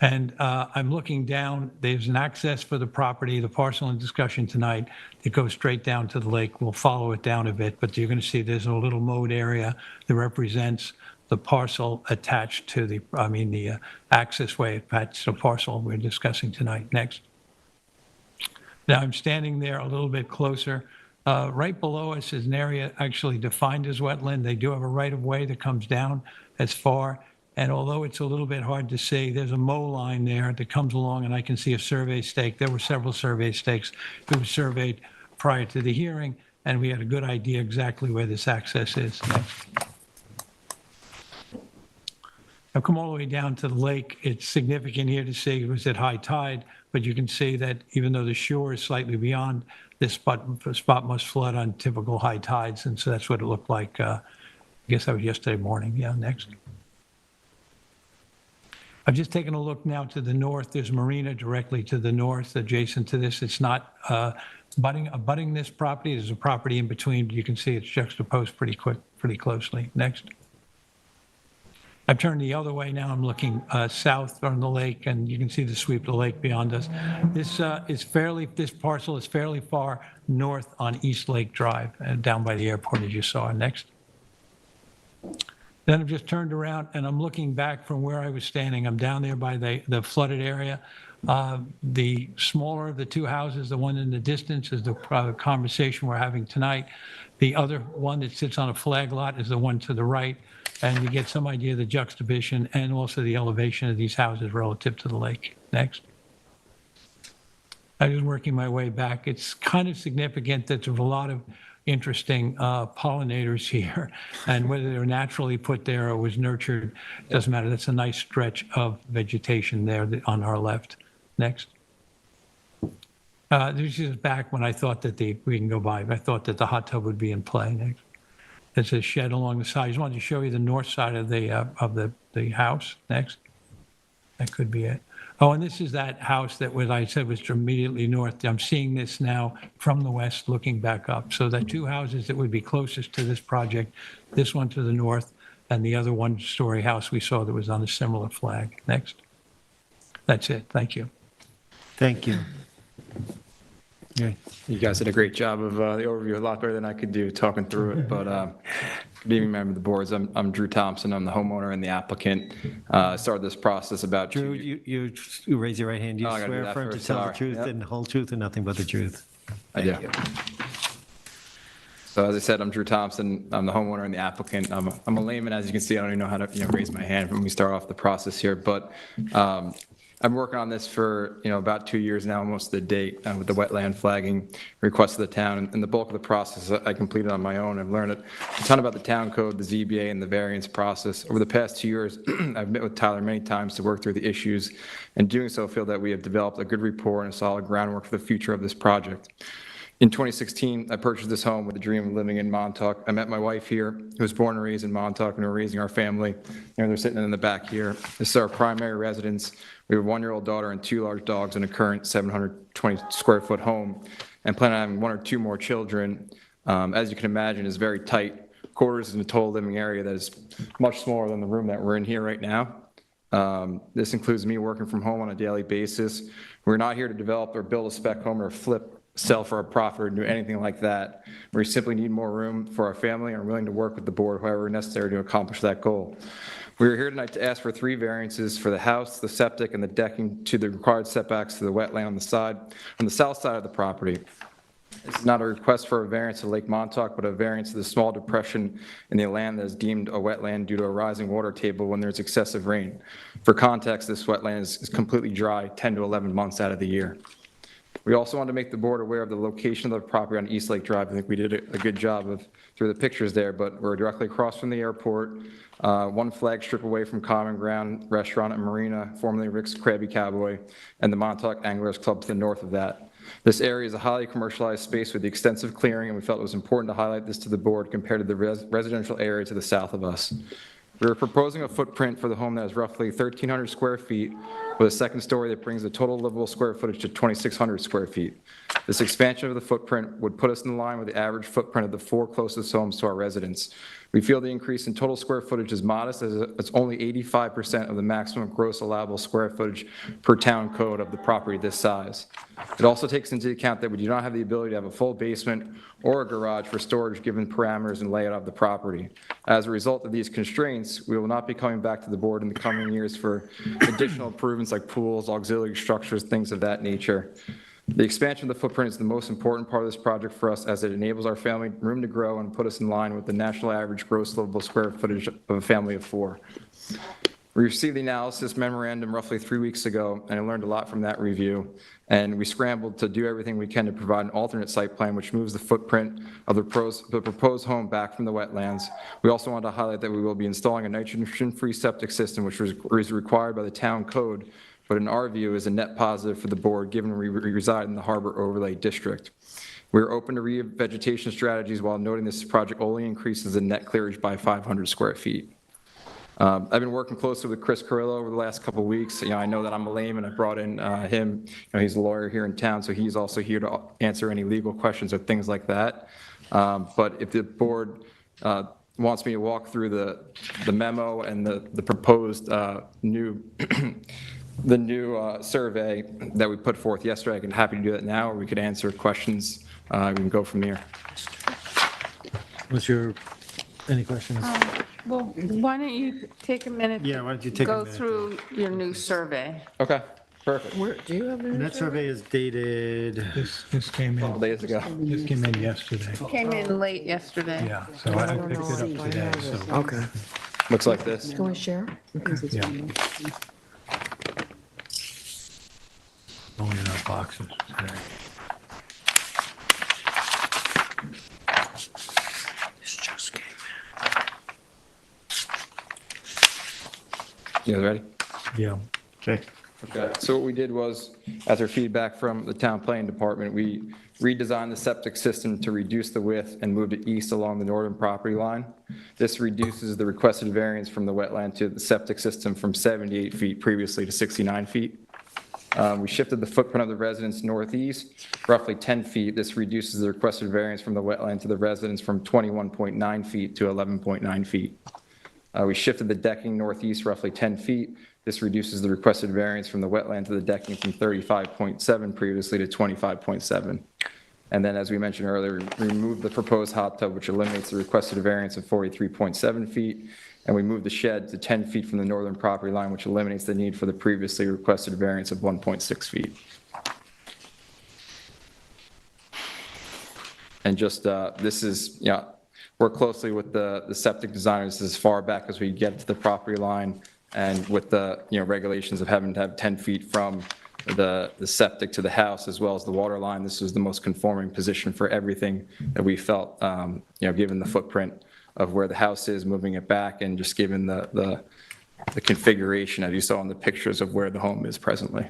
And I'm looking down. There's an access for the property, the parcel in discussion tonight, that goes straight down to the lake. We'll follow it down a bit, but you're going to see there's a little mowed area that represents the parcel attached to the access way attached to the parcel we're discussing tonight. Next. Now I'm standing there a little bit closer. Right below us is an area actually defined as wetland. They do have a right-of-way that comes down as far. And although it's a little bit hard to see, there's a mow line there that comes along, and I can see a survey stake. There were several survey stakes that were surveyed prior to the hearing, and we had a good idea exactly where this access is. Next. I've come all the way down to the lake. It's significant here to see it was at high tide, but you can see that even though the shore is slightly beyond, this spot must flood on typical high tides, and so that's what it looked like. I guess that was yesterday morning. Yeah, next. I've just taken a look now to the north. There's a marina directly to the north adjacent to this. It's not abutting this property. There's a property in between. You can see it's juxtaposed pretty closely. Next. I've turned the other way now. I'm looking south on the lake, and you can see the sweep of the lake beyond us. This parcel is fairly far north on East Lake Drive, down by the airport, as you saw. Next. Then I've just turned around, and I'm looking back from where I was standing. I'm down there by the flooded area. The smaller of the two houses, the one in the distance, is the conversation we're having tonight. The other one that sits on a flag lot is the one to the right. And you get some idea of the juxtaposition and also the elevation of these houses relative to the lake. Next. I was working my way back. It's kind of significant that there's a lot of interesting pollinators here, and whether they're naturally put there or was nurtured, doesn't matter. That's a nice stretch of vegetation there on our left. Next. This is back when I thought that we can go by. I thought that the hot tub would be in play. Next. It's a shed along the side. I just wanted to show you the north side of the house. Next. That could be it. Oh, and this is that house that I said was immediately north. I'm seeing this now from the west looking back up. So the two houses that would be closest to this project, this one to the north and the other one-story house we saw that was on a similar flag. Next. That's it. Thank you. Thank you. You guys did a great job of the overview, a lot better than I could do talking through it. But good evening, member of the boards. I'm Drew Thompson. I'm the homeowner and the applicant. Started this process about Drew, you raise your right hand. You Oh, I gotta do swear that affirm to first. tell the Sorry. truth Yep. and the whole truth and nothing but the truth. I do. So as I said, I'm Drew Thompson. I'm the homeowner and the applicant. I'm a layman, as you can see. I don't even know how to raise my hand when we start off the process here. But I've been working on this for about 2 years now, almost to the date, with the wetland flagging request of the town. And the bulk of the process I completed on my own. I've learned a ton about the town code, the ZBA, and the variance process. Over the past 2 years, I've met with Tyler many times to work through the issues. And doing so, I feel that we have developed a good rapport and a solid groundwork for the future of this project. In 2016, I purchased this home with the dream of living in Montauk. I met my wife here, who was born and raised in Montauk, and we're raising our family. They're sitting in the back here. This is our primary residence. We have a 1-year-old daughter and 2 large dogs in a current 720 square foot home, and plan on having 1 or 2 more children. As you can imagine, it's very tight quarters in the total living area that is much smaller than the room that we're in here right now. This includes me working from home on a daily basis. We're not here to develop or build a spec home or sell for a profit or do anything like that. We simply need more room for our family and are willing to work with the board however necessary to accomplish that goal. We are here tonight to ask for 3 variances for the house, the septic, and the decking to the required setbacks to the wetland on the south side of the property. This is not a request for a variance to Lake Montauk, but a variance to the small depression in the land that is deemed a wetland due to a rising water table when there's excessive rain. For context, this wetland is completely dry 10 to 11 months out of the year. We also want to make the board aware of the location of the property on East Lake Drive. I think we did a good job through the pictures there, but we're directly across from the airport, 1 flag strip away from Common Ground Restaurant and Marina, formerly Rick's Krabby Cowboy, and the Montauk Anglers Club to the north of that. This area is a highly commercialized space with extensive clearing, and we felt it was important to highlight this to the board compared to the residential area to the south of us. We're proposing a footprint for the home that is roughly 1,300 square feet with a second story that brings the total livable square footage to 2,600 square feet. This expansion of the footprint would put us in line with the average footprint of the 4 closest homes to our residents. We feel the increase in total square footage is modest as it's only 85% of the maximum gross allowable square footage per town code of the property this size. It also takes into account that we do not have the ability to have a full basement or a garage for storage given parameters and layout of the property. As a result of these constraints, we will not be coming back to the board in the coming years for additional improvements like pools, auxiliary structures, things of that nature. The expansion of the footprint is the most important part of this project for us as it enables our family room to grow and put us in line with the national average gross livable square footage of a family of 4. We received the analysis memorandum roughly 3 weeks ago, and I learned a lot from that review. And we scrambled to do everything we can to provide an alternate site plan which moves the footprint of the proposed home back from the wetlands. We also want to highlight that we will be installing a nitrogen-free septic system which is required by the town code, but in our view is a net positive for the board given we reside in the Harbor Overlay District. We are open to revegetation strategies while noting this project only increases the net clearage by 500 square feet. I've been working closely with Chris Carrillo over the last couple of weeks. I know that I'm a layman. I brought in him. He's a lawyer here in town, so he's also here to answer any legal questions or things like that. But if the board wants me to walk through the memo and the proposed new, the new survey that we put forth yesterday. I can happy to do that now, or we could answer questions. We can go from here. Any questions? Well, why don't you take a minute? Yeah, why don't you take a Go minute through your new survey. Okay, perfect. Where, do you have And that survey is dated, This came A couple in, days ago. this came in yesterday. Came in late yesterday. Yeah, so I picked it up today, so, Okay. Looks like this. Can we share? yeah. Only in our boxes today. This just came You guys ready? Yeah. okay, Okay, so what we did was, after feedback from the town planning department, we redesigned the septic system to reduce the width and moved it east along the northern property line. This reduces the requested variance from the wetland to the septic system from 78 feet previously to 69 feet. We shifted the footprint of the residence northeast, roughly 10 feet. This reduces the requested variance from the wetland to the residence from 21.9 feet to 11.9 feet. We shifted the decking northeast roughly 10 feet. This reduces the requested variance from the wetland to the decking from 35.7 previously to 25.7. And then, as we mentioned earlier, we removed the proposed hot tub, which eliminates the requested variance of 43.7 feet. And we moved the shed to 10 feet from the northern property line, which eliminates the need for the previously requested variance of 1.6 feet. And just, this is, work closely with the septic designers as far back as we get to the property line, and with the, regulations of having to have 10 feet from the septic to the house as well as the water line. This was the most conforming position for everything that we felt, given the footprint of where the house is, moving it back, and just given the configuration, as you saw in the pictures of where the home is presently.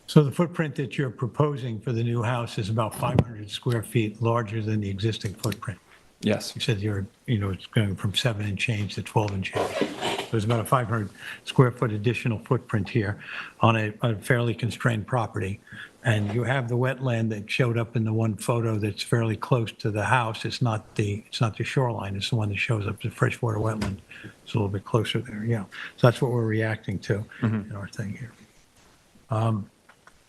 So the footprint that you're proposing for the new house is about 500 square feet larger than the existing footprint. Yes. You said it's going from 7 and change to 12 and change. So there's about a 500 square foot additional footprint here on a fairly constrained property. And you have the wetland that showed up in the one photo that's fairly close to the house. It's not the shoreline, it's the one that shows up, the freshwater wetland. It's a little bit closer there, yeah. So that's what we're reacting to in our thing here.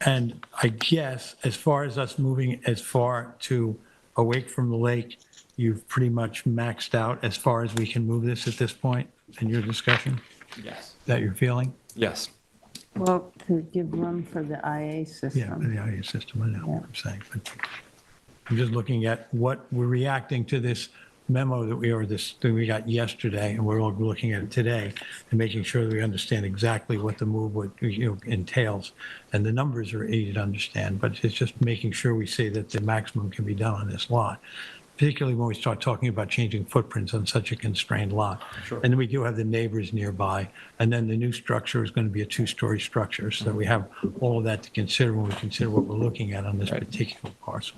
And I guess, as far as us moving as far to away from the lake, you've pretty much maxed out as far as we can move this at this point in your discussion? Yes. That you're feeling? Yes. Well, to give room for the IA system. Yeah, the IA system, I know what I'm saying. But I'm just looking at what we're reacting to this memo that we got yesterday, and we're all looking at it today, and making sure that we understand exactly what the move would, entails. And the numbers are easy to understand, but it's just making sure we say that the maximum can be done on this lot, particularly when we start talking about changing footprints on such a constrained lot. Sure. And then we do have the neighbors nearby, and then the new structure is going to be a two-story structure, so we have all of that to consider when we consider what we're looking at on this particular parcel.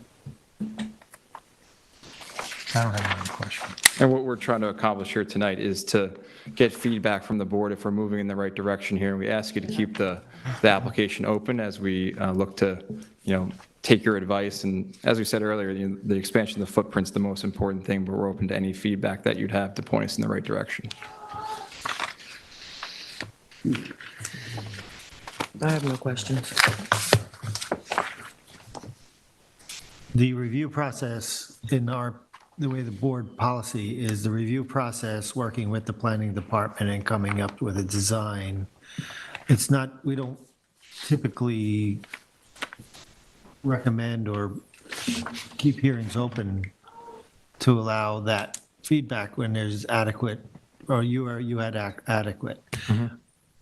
I don't have any questions. And what we're trying to accomplish here tonight is to get feedback from the board if we're moving in the right direction here. And we ask you to keep the application open as we look to, take your advice. And as we said earlier, the expansion of the footprint's the most important thing, but we're open to any feedback that you'd have to point us in the right direction. I have no questions. the review process the way the board policy is, the review process, working with the planning department and coming up with a design. It's not, we don't typically recommend or keep hearings open to allow that feedback when there's adequate, or you had adequate.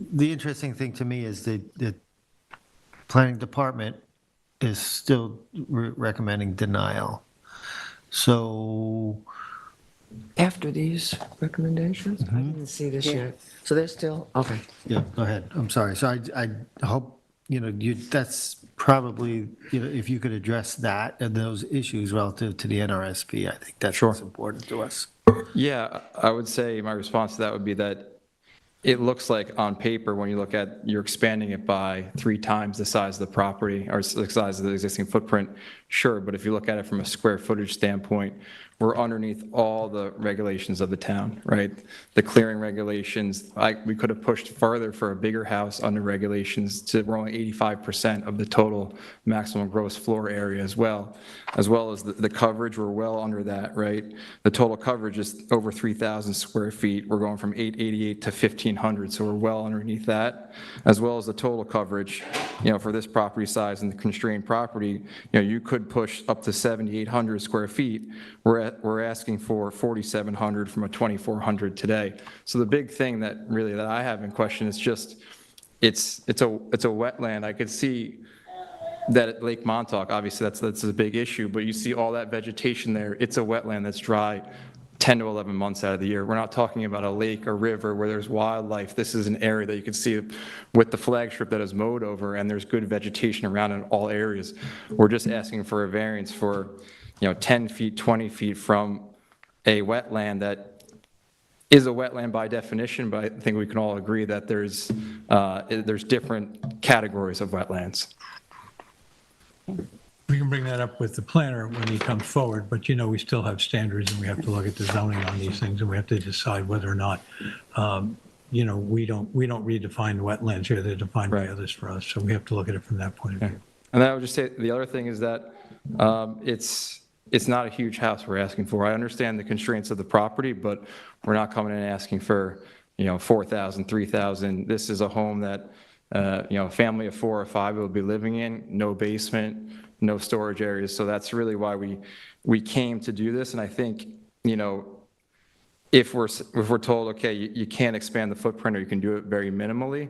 The interesting thing to me is that the planning department is still recommending denial. So, After these recommendations? I didn't see this yet. So they're still, okay. yeah, go ahead. I'm sorry. So I hope, that's probably, if you could address that and those issues relative to the NRSP, I think that's what's important to us. Yeah, I would say my response to that would be that it looks like on paper, when you look at, you're expanding it by 3 times the size of the property, or the size of the existing footprint, sure, but if you look at it from a square footage standpoint, we're underneath all the regulations of the town, right? The clearing regulations, we could have pushed further for a bigger house under regulations to, we're only 85% of the total maximum gross floor area as well as the coverage, we're well under that, right? The total coverage is over 3,000 square feet. We're going from 888 to 1,500, so we're well underneath that, as well as the total coverage, for this property size and the constrained property, you could push up to 7,800 square feet. We're asking for 4,700 from a 2,400 today. So the big thing that I have in question is just, it's a wetland. I could see that at Lake Montauk, obviously that's a big issue, but you see all that vegetation there. It's a wetland that's dry 10 to 11 months out of the year. We're not talking about a lake or river where there's wildlife. This is an area that you can see with the flag strip that is mowed over, and there's good vegetation around in all areas. We're just asking for a variance for 10 feet, 20 feet from a wetland that is a wetland by definition, but I think we can all agree that there's different categories of wetlands. We can bring that up with the planner when he comes forward, but we still have standards and we have to look at the zoning on these things and we have to decide whether or not, we don't redefine wetlands here, they're defined by others for us, so we have to look at it from that point of view. And I would just say, the other thing is that it's not a huge house we're asking for. I understand the constraints of the property, but we're not coming in and asking for, 4,000, 3,000. This is a home that, a family of 4 or 5 will be living in, no basement, no storage areas. So that's really why we came to do this. And I think, if we're told, okay, you can't expand the footprint or you can do it very minimally,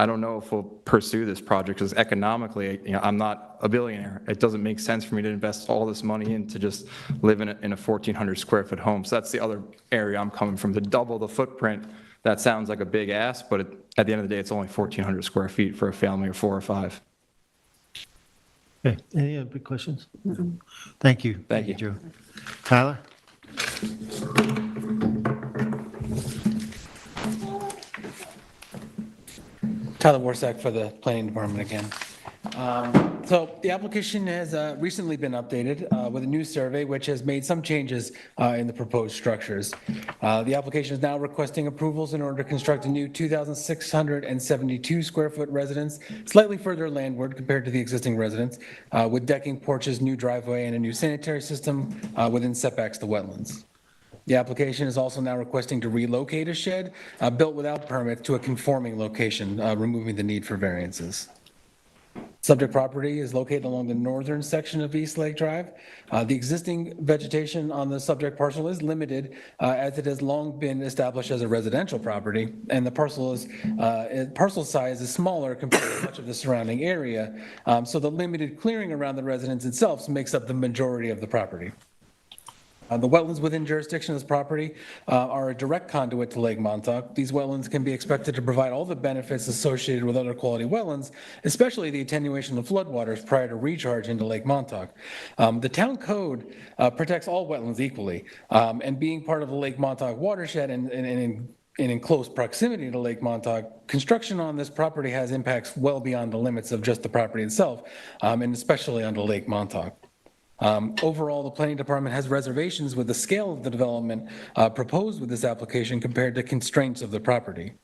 I don't know if we'll pursue this project because economically, I'm not a billionaire. It doesn't make sense for me to invest all this money in to just live in a 1,400 square foot home. So that's the other area I'm coming from. To double the footprint, that sounds like a big ask, but at the end of the day, it's only 1,400 square feet for a family of 4 or 5. Okay, any other questions? Thank you. Thank you. Joe. Tyler? Tyler Warsack for the Planning Department again. So the application has recently been updated with a new survey, which has made some changes in the proposed structures. The application is now requesting approvals in order to construct a new 2,672 square foot residence, slightly further landward compared to the existing residence, with decking, porches, new driveway, and a new sanitary system within setbacks to wetlands. The application is also now requesting to relocate a shed built without permit to a conforming location, removing the need for variances. Subject property is located along the northern section of East Lake Drive. The existing vegetation on the subject parcel is limited as it has long been established as a residential property, and the parcel size is smaller compared to much of the surrounding area, so the limited clearing around the residence itself makes up the majority of the property. The wetlands within jurisdiction of this property are a direct conduit to Lake Montauk. These wetlands can be expected to provide all the benefits associated with other quality wetlands, especially the attenuation of floodwaters prior to recharge into Lake Montauk. The town code protects all wetlands equally, and being part of the Lake Montauk watershed and in close proximity to Lake Montauk, construction on this property has impacts well beyond the limits of just the property itself, and especially onto Lake Montauk. Overall, the Planning Department has reservations with the scale of the development proposed with this application compared to constraints of the property.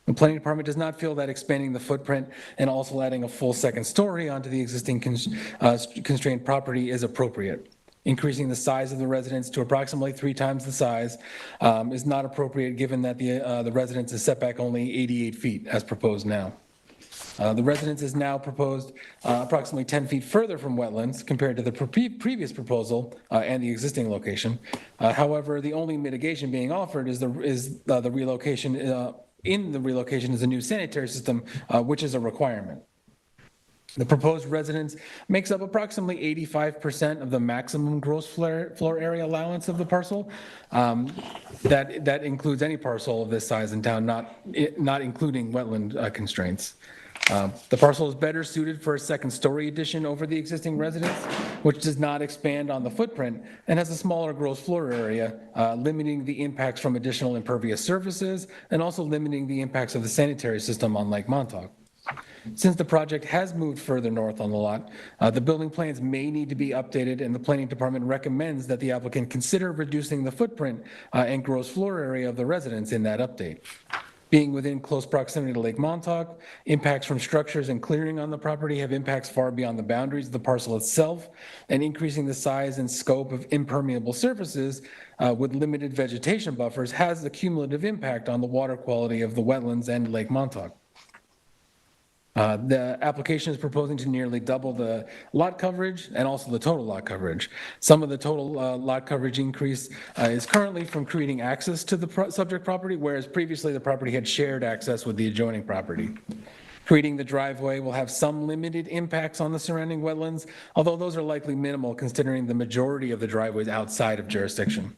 The Planning Department does not feel that expanding the footprint and also adding a full second story onto the existing constrained property is appropriate. Increasing the size of the residence to approximately 3 times the size is not appropriate given that the residence is set back only 88 feet as proposed now. The residence is now proposed approximately 10 feet further from wetlands compared to the previous proposal and the existing location. However, the only mitigation being offered is the relocation. In the relocation is a new sanitary system, which is a requirement. The proposed residence makes up approximately 85% of the maximum gross floor area allowance of the parcel. That includes any parcel of this size in town, not including wetland constraints. The parcel is better suited for a second story addition over the existing residence, which does not expand on the footprint and has a smaller gross floor area, limiting the impacts from additional impervious surfaces and also limiting the impacts of the sanitary system on Lake Montauk. Since the project has moved further north on the lot, the building plans may need to be updated, and the planning department recommends that the applicant consider reducing the footprint and gross floor area of the residence in that update. Being within close proximity to Lake Montauk, impacts from structures and clearing on the property have impacts far beyond the boundaries of the parcel itself, and increasing the size and scope of impermeable surfaces with limited vegetation buffers has a cumulative impact on the water quality of the wetlands and Lake Montauk. The application is proposing to nearly double the lot coverage and also the total lot coverage. Some of the total lot coverage increase is currently from creating access to the subject property, whereas previously the property had shared access with the adjoining property. Creating the driveway will have some limited impacts on the surrounding wetlands, although those are likely minimal considering the majority of the driveways outside of jurisdiction.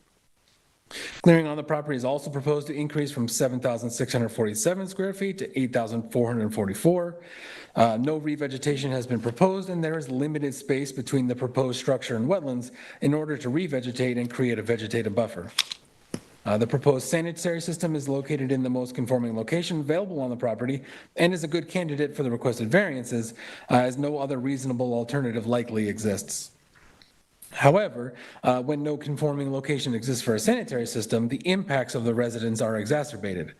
Clearing on the property is also proposed to increase from 7,647 square feet to 8,444. No revegetation has been proposed, and there is limited space between the proposed structure and wetlands in order to revegetate and create a vegetative buffer. The proposed sanitary system is located in the most conforming location available on the property and is a good candidate for the requested variances, as no other reasonable alternative likely exists. However, when no conforming location exists for a sanitary system, the impacts of the residents are exacerbated.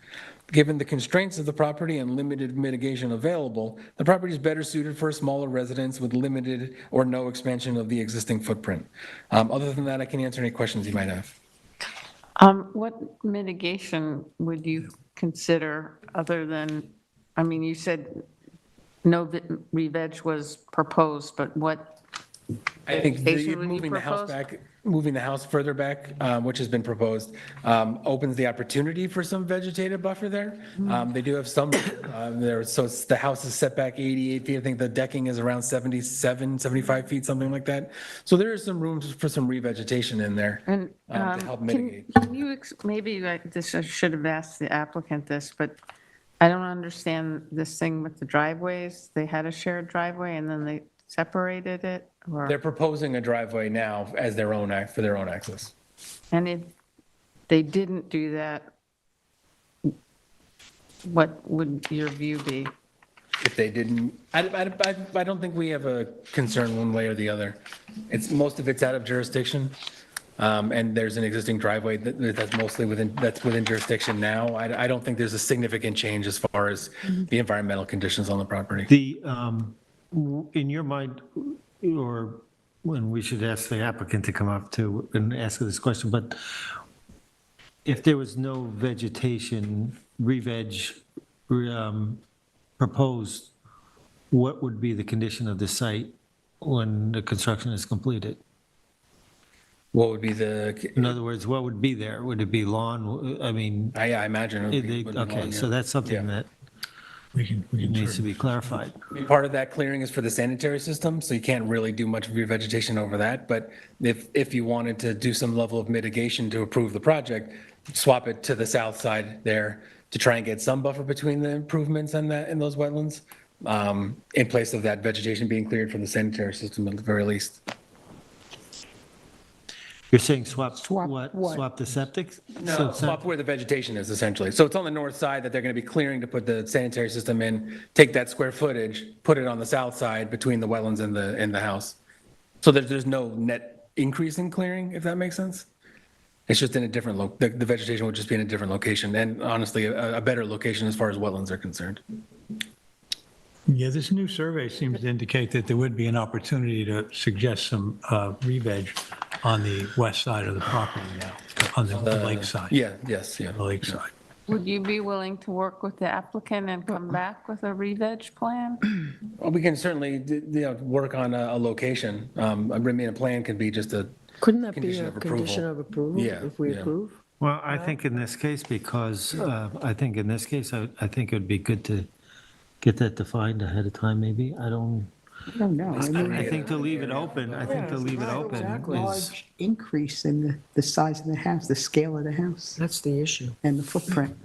Given the constraints of the property and limited mitigation available, the property is better suited for a smaller residence with limited or no expansion of the existing footprint. Other than that, I can answer any questions you might have. What mitigation would you consider other than, I mean, you said no re-veg was proposed, but what? I think Vegetation would be moving the house proposed? back, moving the house further back, which has been proposed, opens the opportunity for some vegetative buffer there. They do have some there, so the house is set back 88 feet. I think the decking is around 77, 75 feet, something like that. So there is some room for some revegetation in there And to help mitigate. can you, maybe this, I should have asked the applicant this, but I don't understand this thing with the driveways. They had a shared driveway and then they separated it, or, They're proposing a driveway now as their own, for their own access. and if they didn't do that, what would your view be? If they didn't, I don't think we have a concern one way or the other. It's, most of it's out of jurisdiction. And there's an existing driveway that's mostly within jurisdiction now. I don't think there's a significant change as far as the environmental conditions on the property. The, in your mind, or when we should ask the applicant to come up to and ask this question, but if there was no vegetation, re-veg proposed, what would be the condition of the site when the construction is completed? What would be the, In other words, what would be there? Would it be lawn? I mean, I imagine it would be. would be okay, long, so yeah. that's something Yeah. that We can needs to be clarified. Part of that clearing is for the sanitary system, so you can't really do much revegetation over that. But if you wanted to do some level of mitigation to approve the project, swap it to the south side there to try and get some buffer between the improvements and that, and those wetlands, in place of that vegetation being cleared from the sanitary system at the very least. You're saying swap Swap what? what? Swap the septic? No, swap where the vegetation is essentially. So it's on the north side that they're going to be clearing to put the sanitary system in, take that square footage, put it on the south side between the wetlands and the house. So there's no net increase in clearing, if that makes sense. It's just in a different, the vegetation would just be in a different location, and honestly, a better location as far as wetlands are concerned. Yeah, this new survey seems to indicate that there would be an opportunity to suggest some re-veg on the west side of the property now, on the lake side. Yeah, yes, yeah. The lake side. Would you be willing to work with the applicant and come back with a re-veg plan? Well, we can certainly, work on a location. I mean, a plan could be just a Couldn't that be condition a of approval. condition of approval Yeah, if we yeah. approve? Well, I think in this case, because, I think in this case, I think it would be good to get that defined ahead of time, maybe. I don't know. I mean, I think to leave it open, I think to leave it open exactly. is, large increase in the size of the house, the scale of the house, That's the issue. and the footprint.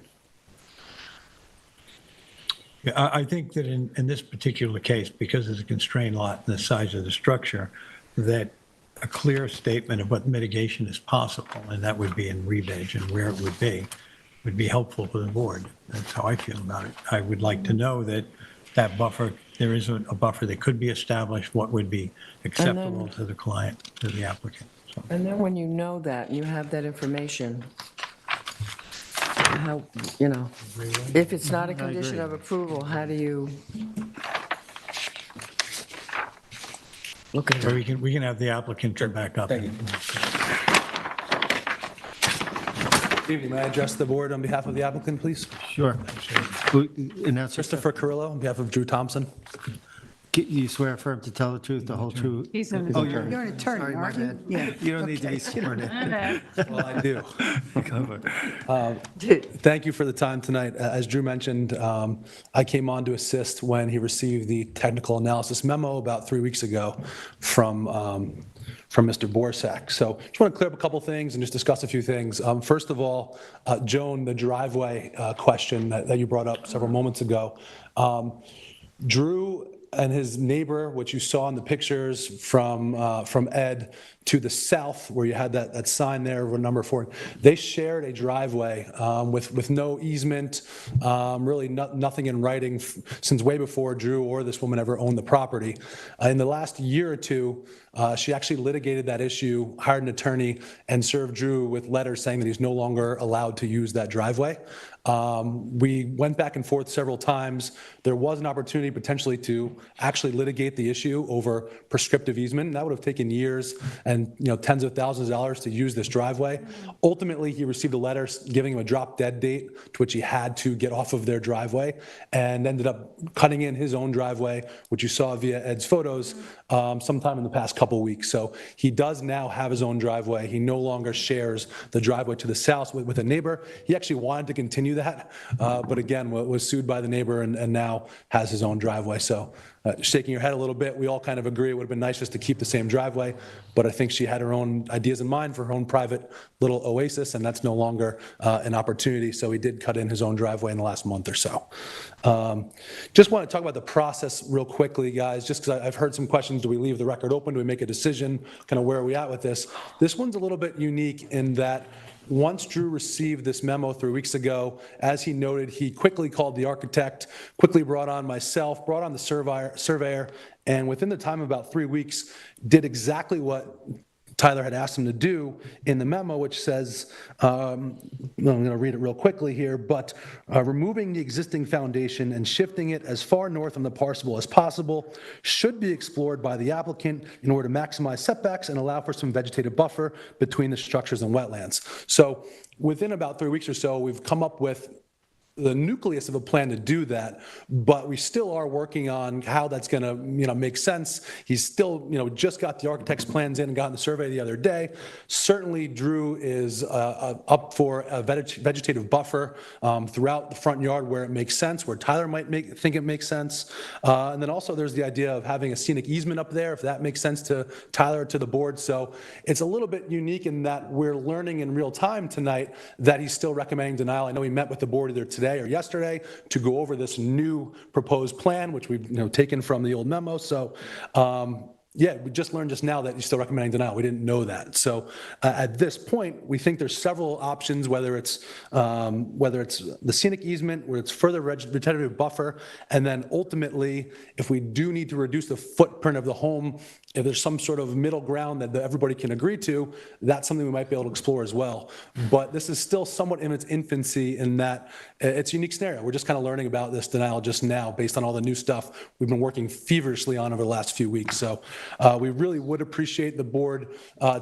Yeah, I think that in this particular case, because it's a constrained lot and the size of the structure, that a clear statement of what mitigation is possible, and that would be in re-veg and where it would be helpful for the board. That's how I feel about it. I would like to know that that buffer, there is a buffer that could be established, what would be acceptable to the client, to the applicant. So, And then when you know that, you have that information, how, you know, if it's not a condition of approval, how do you look at so it? we can have the applicant come back up. Thank you. Good evening. May I address the board on behalf of the applicant, please? Sure. And that's just, Christopher Carrillo on behalf of Drew Thompson. you swear affirm to tell the truth, the whole truth? He's an Oh, attorney. You're an attorney, Sorry, my aren't you? bad. Yeah. You don't need to be sworn in. Well, I do. Thank you for the time tonight. As Drew mentioned, I came on to assist when he received the technical analysis memo about 3 weeks ago from Mr. Borsak. So just want to clear up a couple things and just discuss a few things. First of all, Joan, the driveway question that you brought up several moments ago. Drew and his neighbor, which you saw in the pictures from Ed to the south, where you had that sign there, number 4, they shared a driveway with no easement, really nothing in writing since way before Drew or this woman ever owned the property. In the last year or two, she actually litigated that issue, hired an attorney, and served Drew with letters saying that he's no longer allowed to use that driveway. We went back and forth several times. There was an opportunity potentially to actually litigate the issue over prescriptive easement. That would have taken years and tens of thousands of dollars to use this driveway. Ultimately, he received a letter giving him a drop dead date to which he had to get off of their driveway, and ended up cutting in his own driveway, which you saw via Ed's photos sometime in the past couple weeks. So he does now have his own driveway. He no longer shares the driveway to the south with a neighbor. He actually wanted to continue that, but again, was sued by the neighbor and now has his own driveway. So shaking your head a little bit, we all kind of agree it would have been nice just to keep the same driveway, but I think she had her own ideas in mind for her own private little oasis, and that's no longer an opportunity. So he did cut in his own driveway in the last month or so. Just want to talk about the process real quickly, guys, just because I've heard some questions. Do we leave the record open? Do we make a decision? Kind of where are we at with this? This one's a little bit unique in that once Drew received this memo 3 weeks ago, as he noted, he quickly called the architect, quickly brought on myself, brought on the surveyor, and within the time of about 3 weeks, did exactly what Tyler had asked him to do in the memo, which says, I'm going to read it real quickly here, but removing the existing foundation and shifting it as far north on the parcel as possible should be explored by the applicant in order to maximize setbacks and allow for some vegetative buffer between the structures and wetlands. So within about 3 weeks or so, we've come up with the nucleus of a plan to do that, but we still are working on how that's going to, make sense. He's still, just got the architect's plans in and got in the survey the other day. Certainly, Drew is up for a vegetative buffer throughout the front yard where it makes sense, where Tyler might think it makes sense. And then also there's the idea of having a scenic easement up there, if that makes sense to Tyler, to the board. So it's a little bit unique in that we're learning in real time tonight that he's still recommending denial. I know he met with the board either today or yesterday to go over this new proposed plan, which we've taken from the old memo. So yeah, we just learned just now that he's still recommending denial. We didn't know that. So at this point, we think there's several options, whether it's the scenic easement, where it's further vegetative buffer, and then ultimately, if we do need to reduce the footprint of the home, if there's some sort of middle ground that everybody can agree to, that's something we might be able to explore as well. But this is still somewhat in its infancy in that it's a unique scenario. We're just kind of learning about this denial just now based on all the new stuff we've been working feverishly on over the last few weeks. So we really would appreciate the board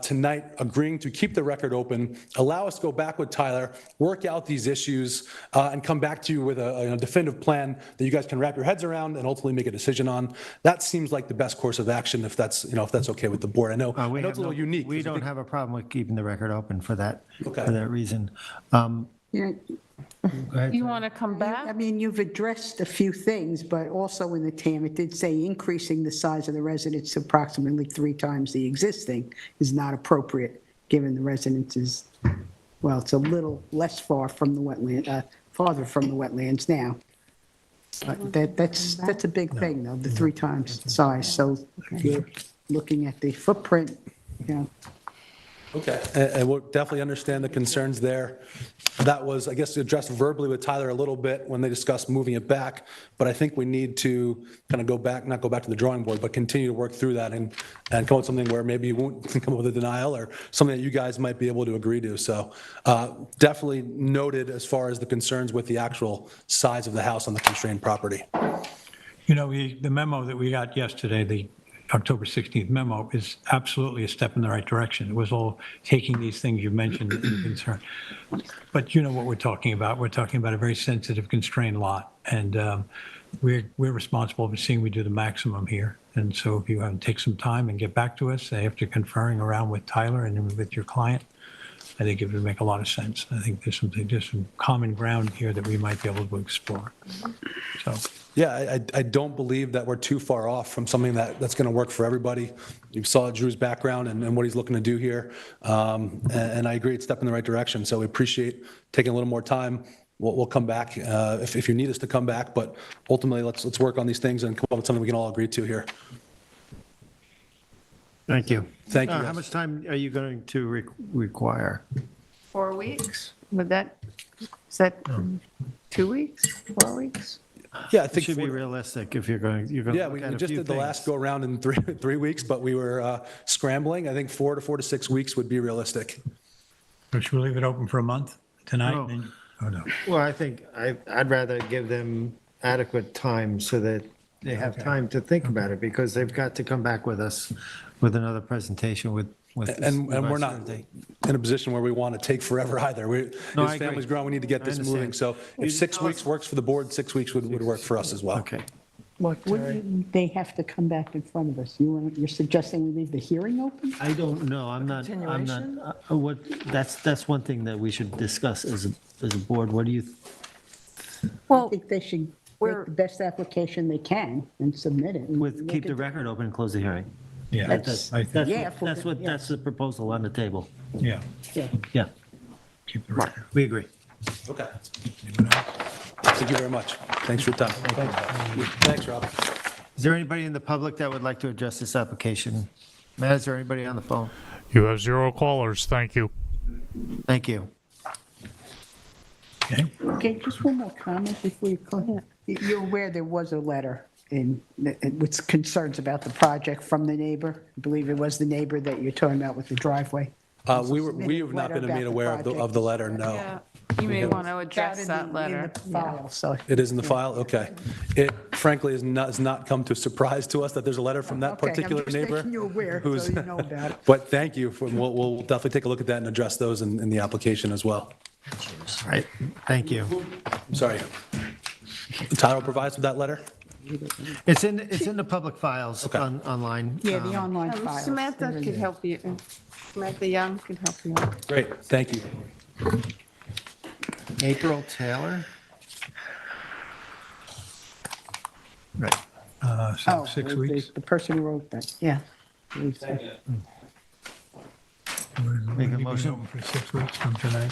tonight agreeing to keep the record open, allow us to go back with Tyler, work out these issues, and come back to you with a definitive plan that you guys can wrap your heads around and ultimately make a decision on. That seems like the best course of action if that's okay with the board. I know it's a little unique. We don't have a problem with keeping the record open for that, Okay. for that reason. Yeah, Go ahead. You want to come I back? mean, you've addressed a few things, but also in the TAM, it did say increasing the size of the residence to approximately 3 times the existing is not appropriate, given the residence is, well, it's a little less far from the wetland, farther from the wetlands now. But that's a big thing, though, the 3 times the size. So if you're looking at the footprint, you know, Okay. And we'll definitely understand the concerns there. That was, I guess, addressed verbally with Tyler a little bit when they discussed moving it back, but I think we need to kind of go back, not go back to the drawing board, but continue to work through that and come up with something where maybe you won't come up with a denial or something that you guys might be able to agree to. So definitely noted as far as the concerns with the actual size of the house on the constrained property. You know, the memo that we got yesterday, the October 16th memo, is absolutely a step in the right direction. It was all taking these things you mentioned in concern. But you know what we're talking about. We're talking about a very sensitive, constrained lot. And we're responsible for seeing we do the maximum here. And so if you want to take some time and get back to us after conferring around with Tyler and with your client, I think it would make a lot of sense. I think there's some common ground here that we might be able to explore. So. Yeah, I don't believe that we're too far off from something that's going to work for everybody. You saw Drew's background and what he's looking to do here. And I agree, it's a step in the right direction. So we appreciate taking a little more time. We'll come back if you need us to come back. But ultimately, let's work on these things and come up with something we can all agree to here. Thank you. Thank you, How guys. much time are you going to require? 4 weeks? Is that 2 weeks, 4 weeks? Yeah, I It think. should be realistic if you're going to Yeah, look we at a just few did the things. last go around in three weeks, but we were scrambling. I think 4 to 6 weeks would be realistic. So should we leave it open for a month tonight? No. Then- Oh, no. Well, I think I'd rather give them adequate time so that they have time to think about it, because they've got to come back with us with another presentation with. And we're not in a position where we want to take forever either. No, I His agree. family's growing, we need to get I this moving. understand. So if 6 weeks works for the board, 6 weeks would work for us as well. Okay. What, wouldn't they have to come back in front of us? You're suggesting we leave the hearing open? I don't know, I'm not, Continuation? that's one thing that we should discuss as a board. What do you, I well, think they should We're- make the best application they can and submit it. and with, make keep it- the record open and close the hearing? Yeah, That's- I think, Yeah, That's the proposal on the table. yeah, yeah. Yeah, keep the record. we agree. Okay. Thank you very much. Thanks for your time. Thanks, Rob. Is there anybody in the public that would like to address this application? Matt, is there anybody on the phone? You have 0 callers. Thank you. Thank you. Okay. Okay, just one more comment before you call. You're aware there was a letter with concerns about the project from the neighbor? I believe it was the neighbor that you're talking about with the driveway. We have not been made aware of the letter, no. Yeah, you may want to address that In letter. the file, so. It is in the file? Okay. It frankly has not come to surprise to us that there's a letter from that Okay, I'm particular just neighbor. making you aware, so who's- you know about it. But thank you. We'll definitely take a look at that and address those in the application as well. All right, thank you. I'm sorry. Tyler provides with that letter? It's in the public files Okay. online. Yeah, the online files. Samantha could help you. Samantha Young could help you out. Great, thank you. April Taylor? Right. So Oh, 6 the- weeks? The person who wrote that, yeah. Make a Leave it motion. open for 6 weeks from tonight.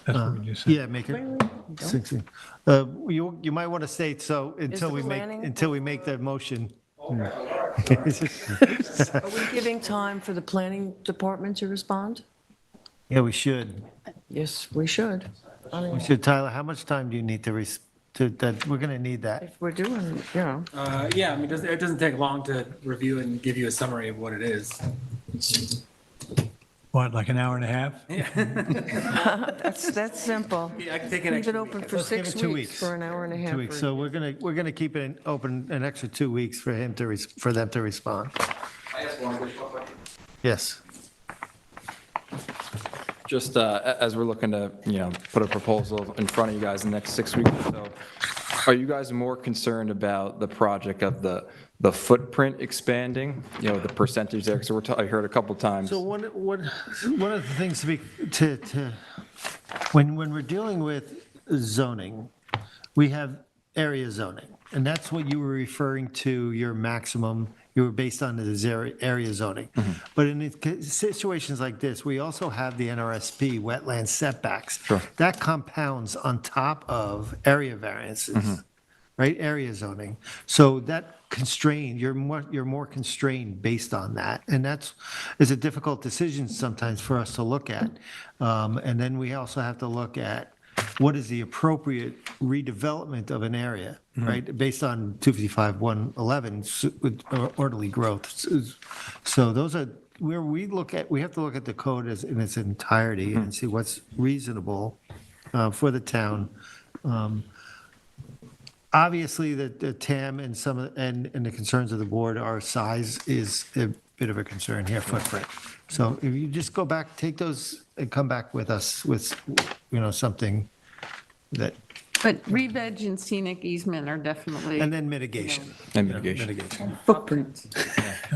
That's what we just said. Yeah, make it 16. You might want to state so until the planning- until we make the motion. are we giving time for the planning department to respond? Yeah, we should. Yes, we should. I We mean, should, Tyler, how much time do you need that, we're going to need that. if we're doing, you know, Yeah, I mean, it doesn't take long to review and give you a summary of what it is. What, like an hour and a half? that's simple. Yeah, I can take an Leave it extra open week. for Let's give 6 it 2 weeks, weeks. for an hour and a half. 2 weeks, or- so we're going to keep it open an extra 2 weeks for him to, for them to respond. Yes. Just as we're looking to, put a proposal in front of you guys in the next 6 weeks or so, are you guys more concerned about the project of the footprint expanding, the percentage there? Because I heard a couple times. So one of the things when we're dealing with zoning, we have area zoning, and that's what you were referring to, your maximum, you were based on the area zoning. But in situations like this, we also have the NRSP, wetland setbacks. Sure. That compounds on top of area variances. right? Area zoning. So that constrained, you're more constrained based on that. And is a difficult decision sometimes for us to look at. And then we also have to look at what is the appropriate redevelopment of an area, right? Based on 255-111, orderly growth. So those are where we have to look at the code in its entirety and see what's reasonable for the town. Obviously, the TAM and and the concerns of the board, our size is a bit of a concern here, footprint. So if you just go back, take those and come back with us with, something that, But re-veg and scenic easement are definitely. and then mitigation. And mitigation. Footprint.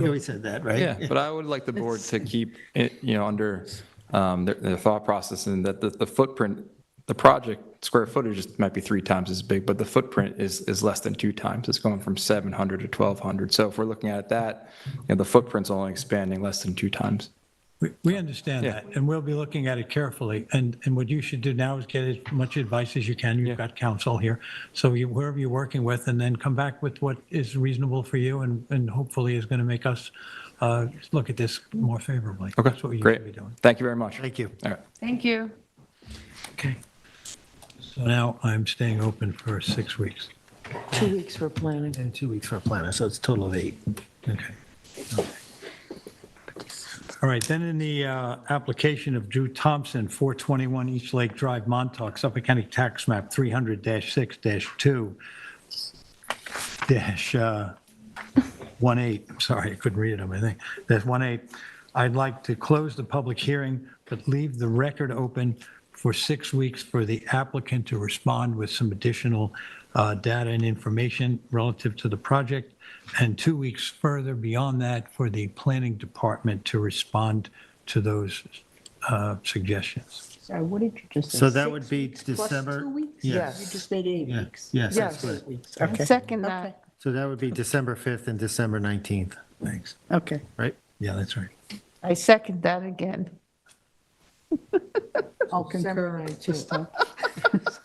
Yeah, we said that, right? Yeah, but I would like the board to keep it, under their thought process, and that the footprint, the project square footage might be 3 times as big, but the footprint is less than 2 times. It's going from 700 to 1,200. So if we're looking at that, the footprint's only expanding less than 2 times. We understand that, and we'll be looking at it carefully. And what you should do now is get as much advice as you can. You've got counsel here. So whoever you're working with, and then come back with what is reasonable for you and hopefully is going to make us look at this more favorably. Okay, That's what we great. usually be doing. Thank you very much. Thank you. All right. Thank you. Okay. So now I'm staying open for 6 weeks. 2 weeks for planning. And 2 weeks for a planner, so it's a total of 8. Okay. All right, then in the application of Drew Thompson, 421 East Lake Drive, Montauk, Suffolk County Tax Map 300-6-2-18, I'm sorry, I couldn't read them, I think. That's 18. I'd like to close the public hearing, but leave the record open for 6 weeks for the applicant to respond with some additional data and information relative to the project, and 2 weeks further beyond that for the planning department to respond to those suggestions. Sorry, what did you just say? So that 6 would be weeks plus December- 2 weeks? Yes. You just made 8 Yeah. weeks. Yes, that's Yes. good. Okay. Second Okay. that. So that would be December 5th and December 19th, Thanks. Okay. right? Yeah, that's right. I second that again. I'll concur this time.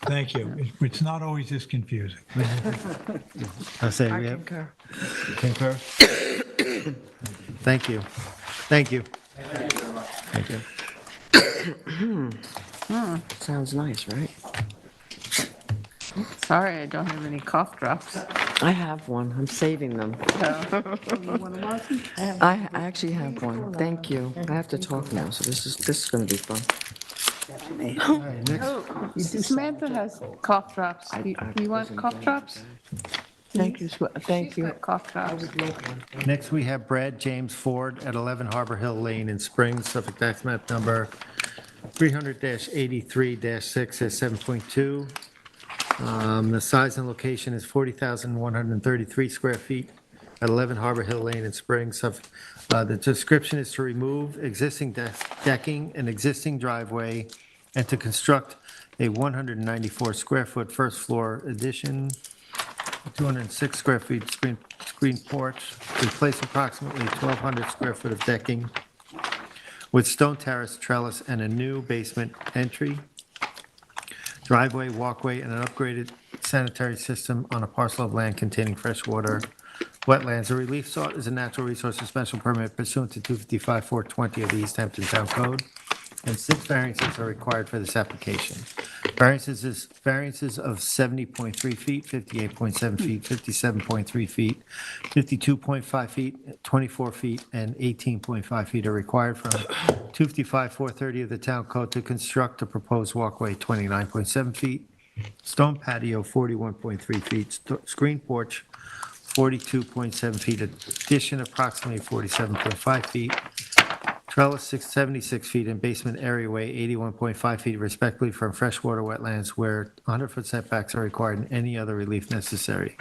Thank you. It's not always this confusing. I say I we have concur. concur. Thank you. Thank you. Thank you. Sounds nice, right? Sorry, I don't have any cough drops. I have one. I'm saving them. I actually have one. Thank you. I have to talk now, so this is going to be fun. All right, next, Oh, Samantha has cough drops. You want cough drops? Thank you. Thank She's you. got cough drops. next we have Brad James Ford at 11 Harbor Hill Lane in Springs, Suffolk tax map number 300-83-6 at 7.2. The size and location is 40,133 square feet at 11 Harbor Hill Lane in Springs. The description is to remove existing decking and existing driveway and to construct a 194 square foot first floor addition, 206 square feet screen porch, replace approximately 1,200 square foot of decking with stone terrace trellis and a new basement entry, driveway, walkway, and an upgraded sanitary system on a parcel of land containing freshwater wetlands. The relief sought is a natural resources special permit pursuant to 255-420 of the East Hampton Town Code, and 6 variances are required for this application. Variances of 70.3 feet, 58.7 feet, 57.3 feet, 52.5 feet, 24 feet, and 18.5 feet are required from 255-430 of the Town Code to construct a proposed walkway 29.7 feet, stone patio 41.3 feet, screen porch 42.7 feet, addition approximately 47.5 feet, trellis 76 feet, and basement areaway 81.5 feet respectively from freshwater wetlands where 100-foot setbacks are required and any other relief necessary.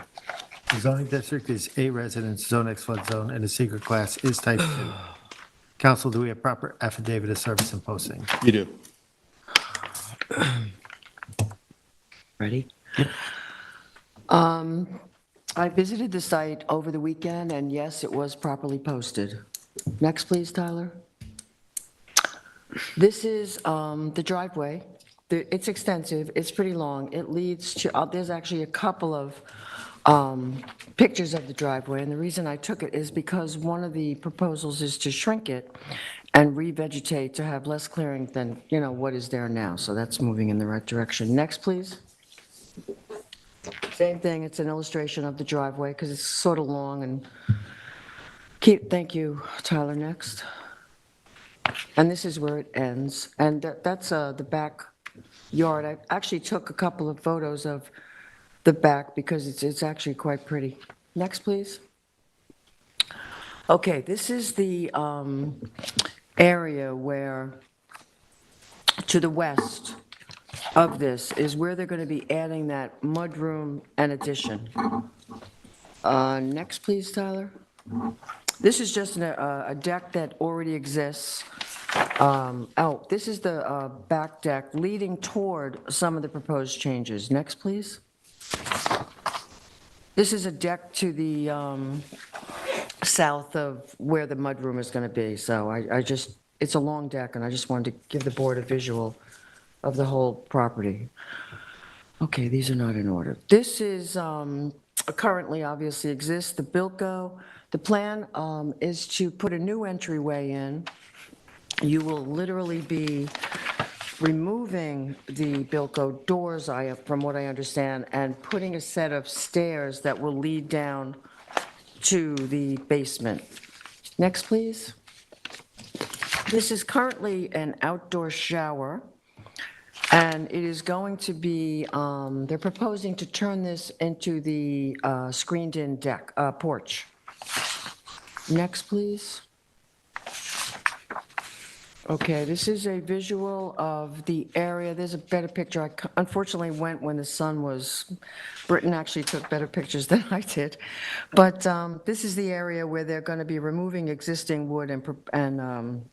The zoning district is A residence, zone X flood zone, and the secret class is type 2. Council, do we have proper affidavit of service and posting? You do. Ready? I visited the site over the weekend, and yes, it was properly posted. Next, please, Tyler. This is the driveway. It's extensive, it's pretty long. It leads to, there's actually a couple of pictures of the driveway, and the reason I took it is because one of the proposals is to shrink it and revegetate to have less clearing than, what is there now, so that's moving in the right direction. Next, please. Same thing, it's an illustration of the driveway, because it's sort of long and thank you, Tyler, next. And this is where it ends, and that's the backyard. I actually took a couple of photos of the back because it's actually quite pretty. Next, please. Okay, this is the area where, to the west of this, is where they're going to be adding that mudroom and addition. Next, please, Tyler. This is just a deck that already exists. This is the back deck leading toward some of the proposed changes. Next, please. This is a deck to the south of where the mudroom is going to be. So it's a long deck, and I just wanted to give the board a visual of the whole property. Okay, these are not in order. This is currently obviously exists, the Bilko. The plan is to put a new entryway in. You will literally be removing the Bilko doors, from what I understand, and putting a set of stairs that will lead down to the basement. Next, please. This is currently an outdoor shower, and it is going to be, they're proposing to turn this into the screened-in deck, porch. Next, please. Okay, this is a visual of the area. There's a better picture. I unfortunately went when the sun was, Britain actually took better pictures than I did. But this is the area where they're going to be removing existing wood and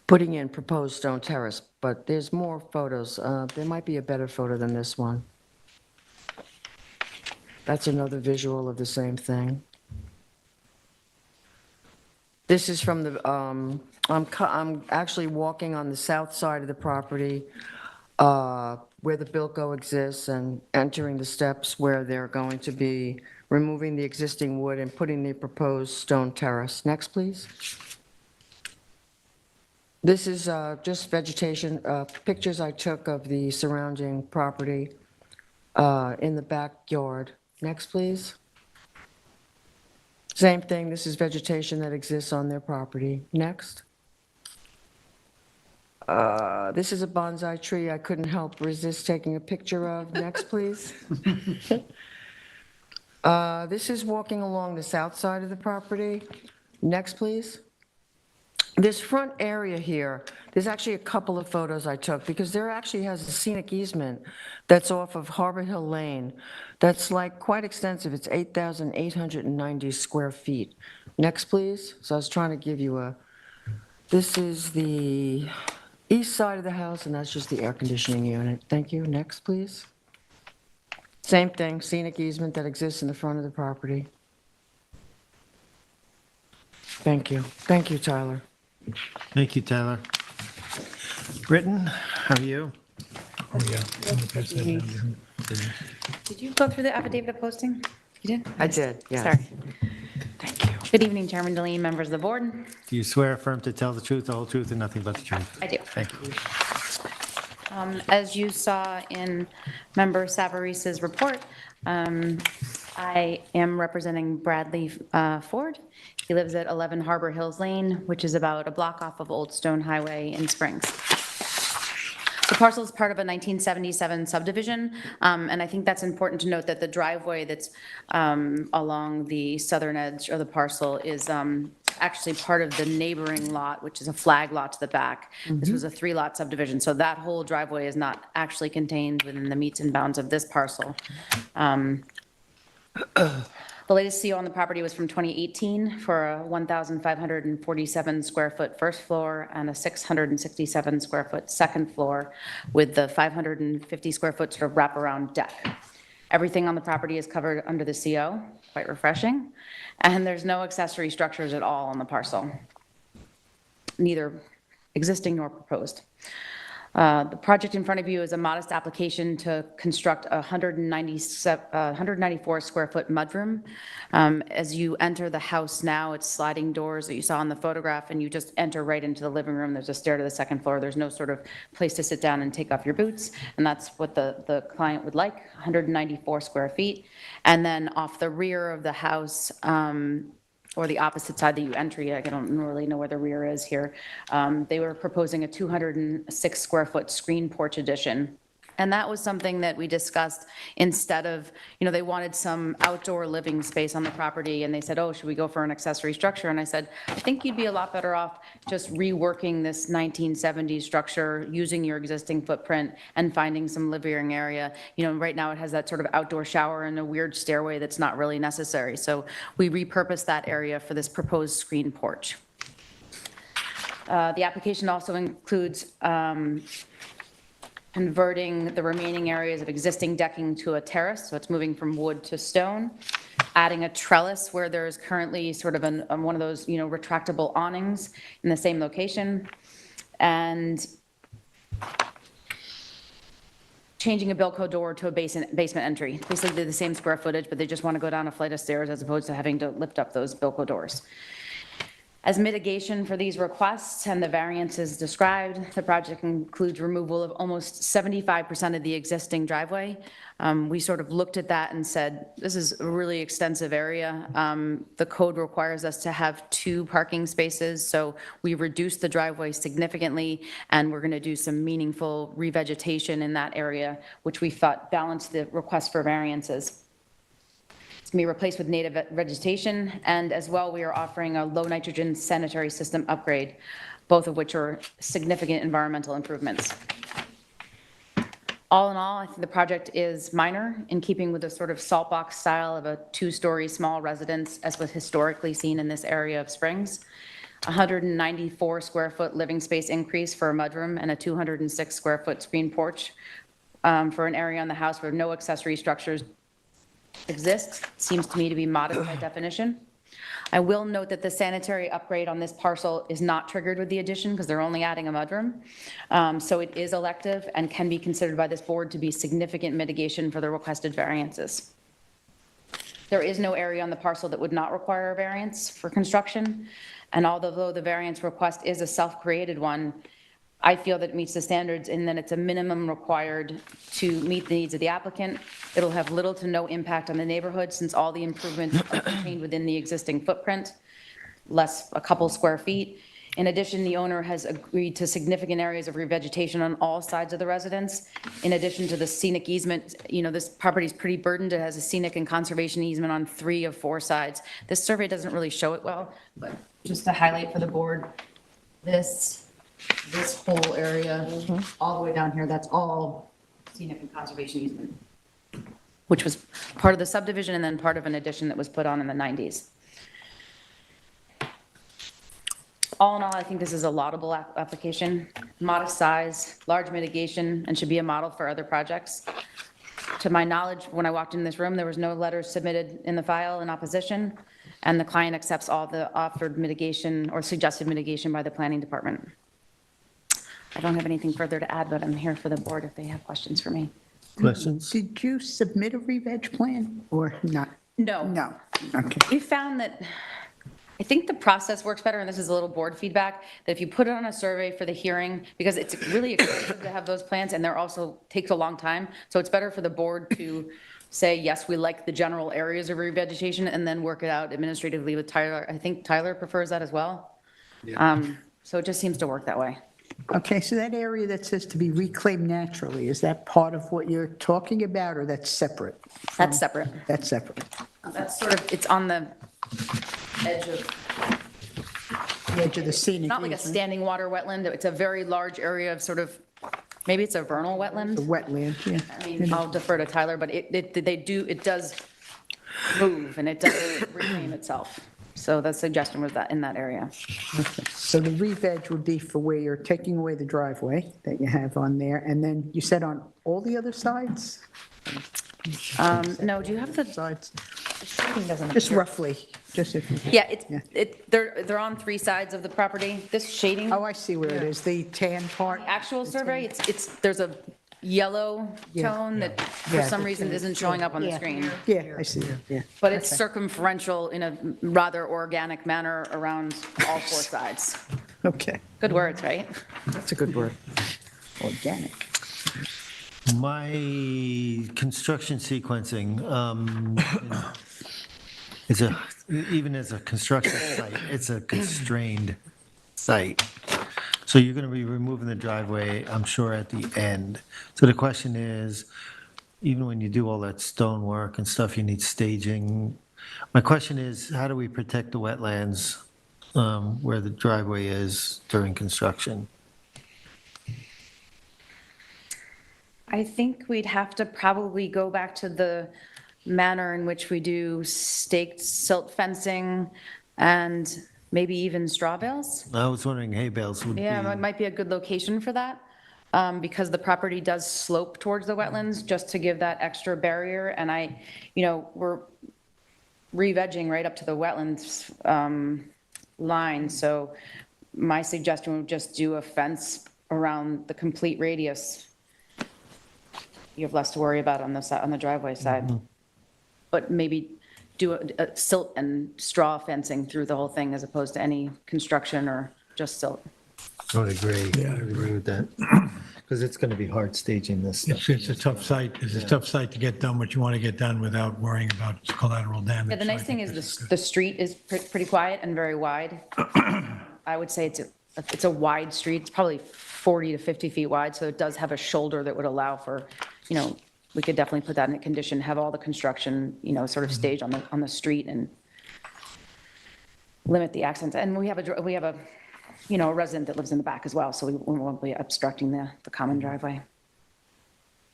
putting in proposed stone terrace. But there's more photos. There might be a better photo than this one. That's another visual of the same thing. This is from the, I'm actually walking on the south side of the property where the Bilko exists and entering the steps where they're going to be removing the existing wood and putting the proposed stone terrace. Next, please. This is just vegetation, pictures I took of the surrounding property in the backyard. Next, please. Same thing, this is vegetation that exists on their property. Next. This is a bonsai tree I couldn't help resist taking a picture of. Next, please. This is walking along the south side of the property. Next, please. This front area here, there's actually a couple of photos I took because there actually has a scenic easement that's off of Harbor Hill Lane that's like quite extensive. It's 8,890 square feet. Next, please. So I was trying to give you this is the east side of the house, and that's just the air conditioning unit. Thank you. Next, please. Same thing, scenic easement that exists in the front of the property. Thank you. Thank you, Tyler. Thank you, Tyler. Britton, how are you? Did you go through the affidavit of posting? You did? I did, yes. Sorry. Thank you. Good evening, Chairman Deline, members of the board. Do you swear affirm to tell the truth, the whole truth, and nothing but the truth? I do. Thank you. As you saw in Member Savarise's report, I am representing Bradley Ford. He lives at 11 Harbor Hills Lane, which is about a block off of Old Stone Highway in Springs. The parcel is part of a 1977 subdivision, and I think that's important to note that the driveway that's along the southern edge of the parcel is actually part of the neighboring lot, which is a flag lot to the back. This was a 3-lot subdivision, so that whole driveway is not actually contained within the meets and bounds of this parcel. The latest CO on the property was from 2018 for a 1,547 square foot first floor and a 667 square foot second floor with the 550 square foot sort of wraparound deck. Everything on the property is covered under the CO, quite refreshing, and there's no accessory structures at all on the parcel, neither existing nor proposed. The project in front of you is a modest application to construct a 194 square foot mudroom. As you enter the house now, it's sliding doors that you saw in the photograph, and you just enter right into the living room. There's a stair to the second floor. There's no sort of place to sit down and take off your boots, and that's what the client would like, 194 square feet. And then off the rear of the house, or the opposite side that you enter, I don't really know where the rear is here. They were proposing a 206 square foot screen porch addition. And that was something that we discussed instead of, they wanted some outdoor living space on the property, and they said, oh, should we go for an accessory structure? And I said, I think you'd be a lot better off just reworking this 1970s structure, using your existing footprint and finding some living area. Right now it has that sort of outdoor shower and a weird stairway that's not really necessary. So we repurposed that area for this proposed screen porch. The application also includes converting the remaining areas of existing decking to a terrace, so it's moving from wood to stone, adding a trellis where there's currently sort of one of those, retractable awnings in the same location, and changing a Bilco door to a basement entry. Basically the same square footage, but they just want to go down a flight of stairs as opposed to having to lift up those Bilco doors. As mitigation for these requests and the variances described, the project includes removal of almost 75% of the existing driveway. We sort of looked at that and said, this is a really extensive area. The code requires us to have 2 parking spaces, so we reduced the driveway significantly, and we're going to do some meaningful revegetation in that area, which we thought balanced the request for variances. It's going to be replaced with native vegetation, and as well, we are offering a low nitrogen sanitary system upgrade, both of which are significant environmental improvements. All in all, I think the project is minor, in keeping with the sort of salt box style of a 2-story small residence as was historically seen in this area of Springs. 194 square foot living space increase for a mudroom and a 206 square foot screen porch for an area on the house where no accessory structures exist. Seems to me to be modest by definition. I will note that the sanitary upgrade on this parcel is not triggered with the addition because they're only adding a mudroom. So it is elective and can be considered by this board to be significant mitigation for the requested variances. There is no area on the parcel that would not require a variance for construction. And although the variance request is a self-created one, I feel that it meets the standards in that it's a minimum required to meet the needs of the applicant. It'll have little to no impact on the neighborhood since all the improvements are contained within the existing footprint, less a couple square feet. In addition, the owner has agreed to significant areas of revegetation on all sides of the residence. In addition to the scenic easement, this property is pretty burdened. It has a scenic and conservation easement on 3 of 4 sides. This survey doesn't really show it well, but just to highlight for the board, this whole area, all the way down here, that's all scenic and conservation easement, which was part of the subdivision and then part of an addition that was put on in the 90s. All in all, I think this is a laudable application, modest size, large mitigation, and should be a model for other projects. To my knowledge, when I walked in this room, there was no letters submitted in the file in opposition, and the client accepts all the offered mitigation or suggested mitigation by the planning department. I don't have anything further to add, but I'm here for the board if they have questions for me. Questions? Did you submit a re-veg plan or not? No. No, okay. We found that, I think the process works better, and this is a little board feedback, that if you put it on a survey for the hearing, because it's really expensive to have those plans, and they're also, takes a long time, so it's better for the board to say, yes, we like the general areas of revegetation, and then work it out administratively with Tyler. I think Tyler prefers that as well. So it just seems to work that way. Okay, so that area that says to be reclaimed naturally, is that part of what you're talking about, or that's separate? That's separate. That's separate. That's sort of, it's on the edge of, The edge of the scenic not like a easement. standing water wetland, it's a very large area of sort of, maybe it's a vernal The wetland. wetland, yeah. I mean, I'll defer to Tyler, but it does move and it does reclaim itself. So the suggestion was that in that area. Okay. So the re-veg would be for where you're taking away the driveway that you have on there, and then you said on all the other sides? No, do you have the, Sides? Shading doesn't Just appear. roughly, just if, Yeah, they're on three sides of the property. This shading, oh, I see where it is, the tan part. actual survey, there's a yellow Yeah. tone that for Yeah, some the reason tan. isn't showing up on the Yeah. screen. Yeah, I see, yeah. But it's circumferential in a rather organic manner around all four sides. Okay, Good words, right? That's a good word. organic. My construction sequencing, is even as a construction site, it's a constrained site. So you're going to be removing the driveway, I'm sure, at the end. So the question is, even when you do all that stonework and stuff, you need staging. My question is, how do we protect the wetlands where the driveway is during construction? I think we'd have to probably go back to the manner in which we do staked silt fencing and maybe even straw bales. I was wondering hay bales would be. Yeah, it might be a good location for that, because the property does slope towards the wetlands, just to give that extra barrier. And we're re-vegging right up to the wetlands line, so my suggestion would just do a fence around the complete radius. You have less to worry about on the driveway side. But maybe do a silt and straw fencing through the whole thing as opposed to any construction or just silt. I would agree. I would agree with that. Because it's going to be hard staging this stuff. It's a tough site, it's a tough site to get done what you want to get done without worrying about collateral damage. Yeah, the So I nice thing think is this the street is pretty quiet and very wide. I would say it's a wide street. It's probably 40 to 50 feet wide, so it does have a shoulder that would allow for, we could definitely put that in a condition, have all the construction, sort of staged on the street and limit the accents. And we have a resident that lives in the back as well, so we won't be obstructing the common driveway.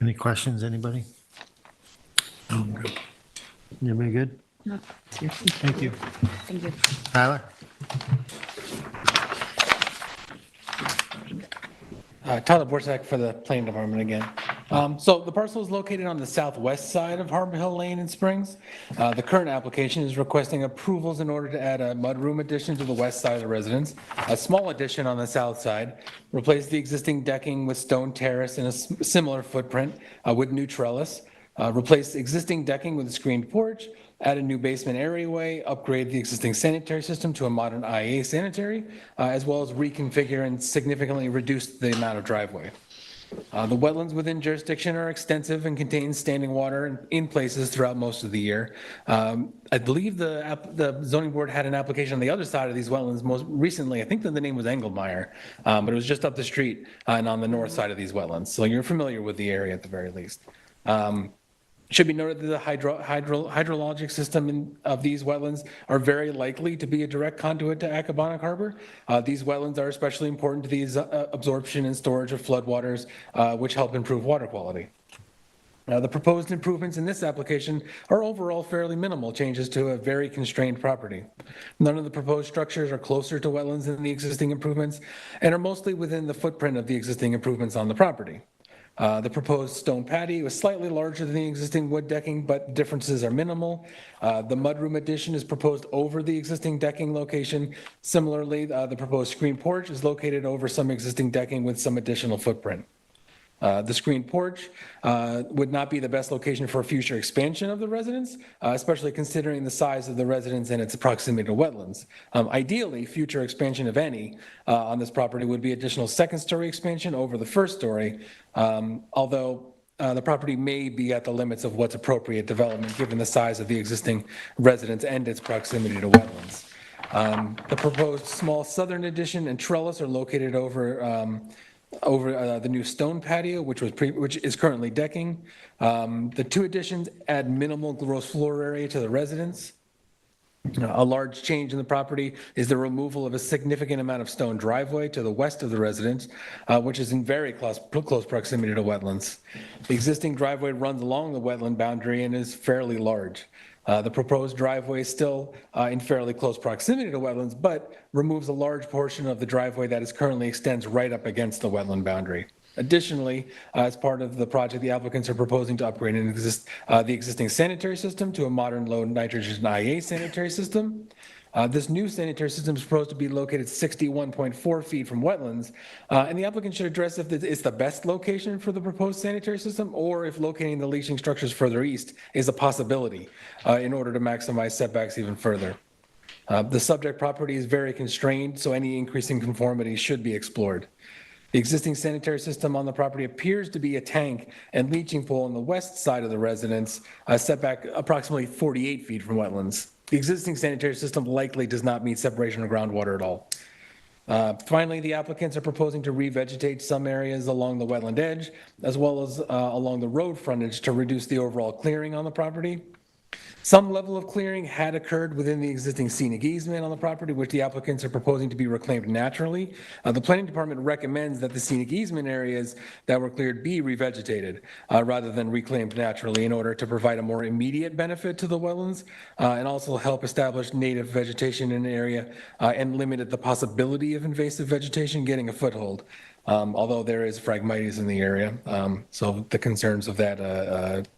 Any questions, anybody? Everybody good? Thank you. Thank you. Tyler? Tyler Borsak for the planning department again. So the parcel is located on the southwest side of Harbor Hill Lane in Springs. The current application is requesting approvals in order to add a mudroom addition to the west side of the residence, a small addition on the south side, replace the existing decking with stone terrace in a similar footprint with new trellis, replace existing decking with a screened porch, add a new basement areaway, upgrade the existing sanitary system to a modern IA sanitary, as well as reconfigure and significantly reduce the amount of driveway. The wetlands within jurisdiction are extensive and contain standing water in places throughout most of the year. I believe the zoning board had an application on the other side of these wetlands most recently. I think that the name was Engelmeyer, but it was just up the street and on the north side of these wetlands. So you're familiar with the area at the very least. Should be noted that the hydrologic system of these wetlands are very likely to be a direct conduit to Accabonock Harbor. These wetlands are especially important to the absorption and storage of floodwaters, which help improve water quality. Now, the proposed improvements in this application are overall fairly minimal changes to a very constrained property. None of the proposed structures are closer to wetlands than the existing improvements and are mostly within the footprint of the existing improvements on the property. The proposed stone patio is slightly larger than the existing wood decking, but differences are minimal. The mudroom addition is proposed over the existing decking location. Similarly, the proposed screen porch is located over some existing decking with some additional footprint. The screen porch would not be the best location for future expansion of the residence, especially considering the size of the residence and its proximity to wetlands. Ideally, future expansion, if any, on this property would be additional second-story expansion over the first story, although the property may be at the limits of what's appropriate development given the size of the existing residence and its proximity to wetlands. The proposed small southern addition and trellis are located over the new stone patio, which is currently decking. The two additions add minimal gross floor area to the residence. A large change in the property is the removal of a significant amount of stone driveway to the west of the residence, which is in very close proximity to wetlands. The existing driveway runs along the wetland boundary and is fairly large. The proposed driveway is still in fairly close proximity to wetlands, but removes a large portion of the driveway that currently extends right up against the wetland boundary. Additionally, as part of the project, the applicants are proposing to upgrade the existing sanitary system to a modern low nitrogen IA sanitary system. This new sanitary system is proposed to be located 61.4 feet from wetlands, and the applicant should address if it's the best location for the proposed sanitary system, or if locating the leaching structures further east is a possibility in order to maximize setbacks even further. The subject property is very constrained, so any increase in conformity should be explored. The existing sanitary system on the property appears to be a tank and leaching pool on the west side of the residence, setback approximately 48 feet from wetlands. The existing sanitary system likely does not meet separation of groundwater at all. Finally, the applicants are proposing to revegetate some areas along the wetland edge, as well as along the road frontage to reduce the overall clearing on the property. Some level of clearing had occurred within the existing scenic easement on the property, which the applicants are proposing to be reclaimed naturally. The planning department recommends that the scenic easement areas that were cleared be revegetated rather than reclaimed naturally in order to provide a more immediate benefit to the wetlands and also help establish native vegetation in an area and limit the possibility of invasive vegetation getting a foothold. Although there is phragmites in the area, so the concerns of that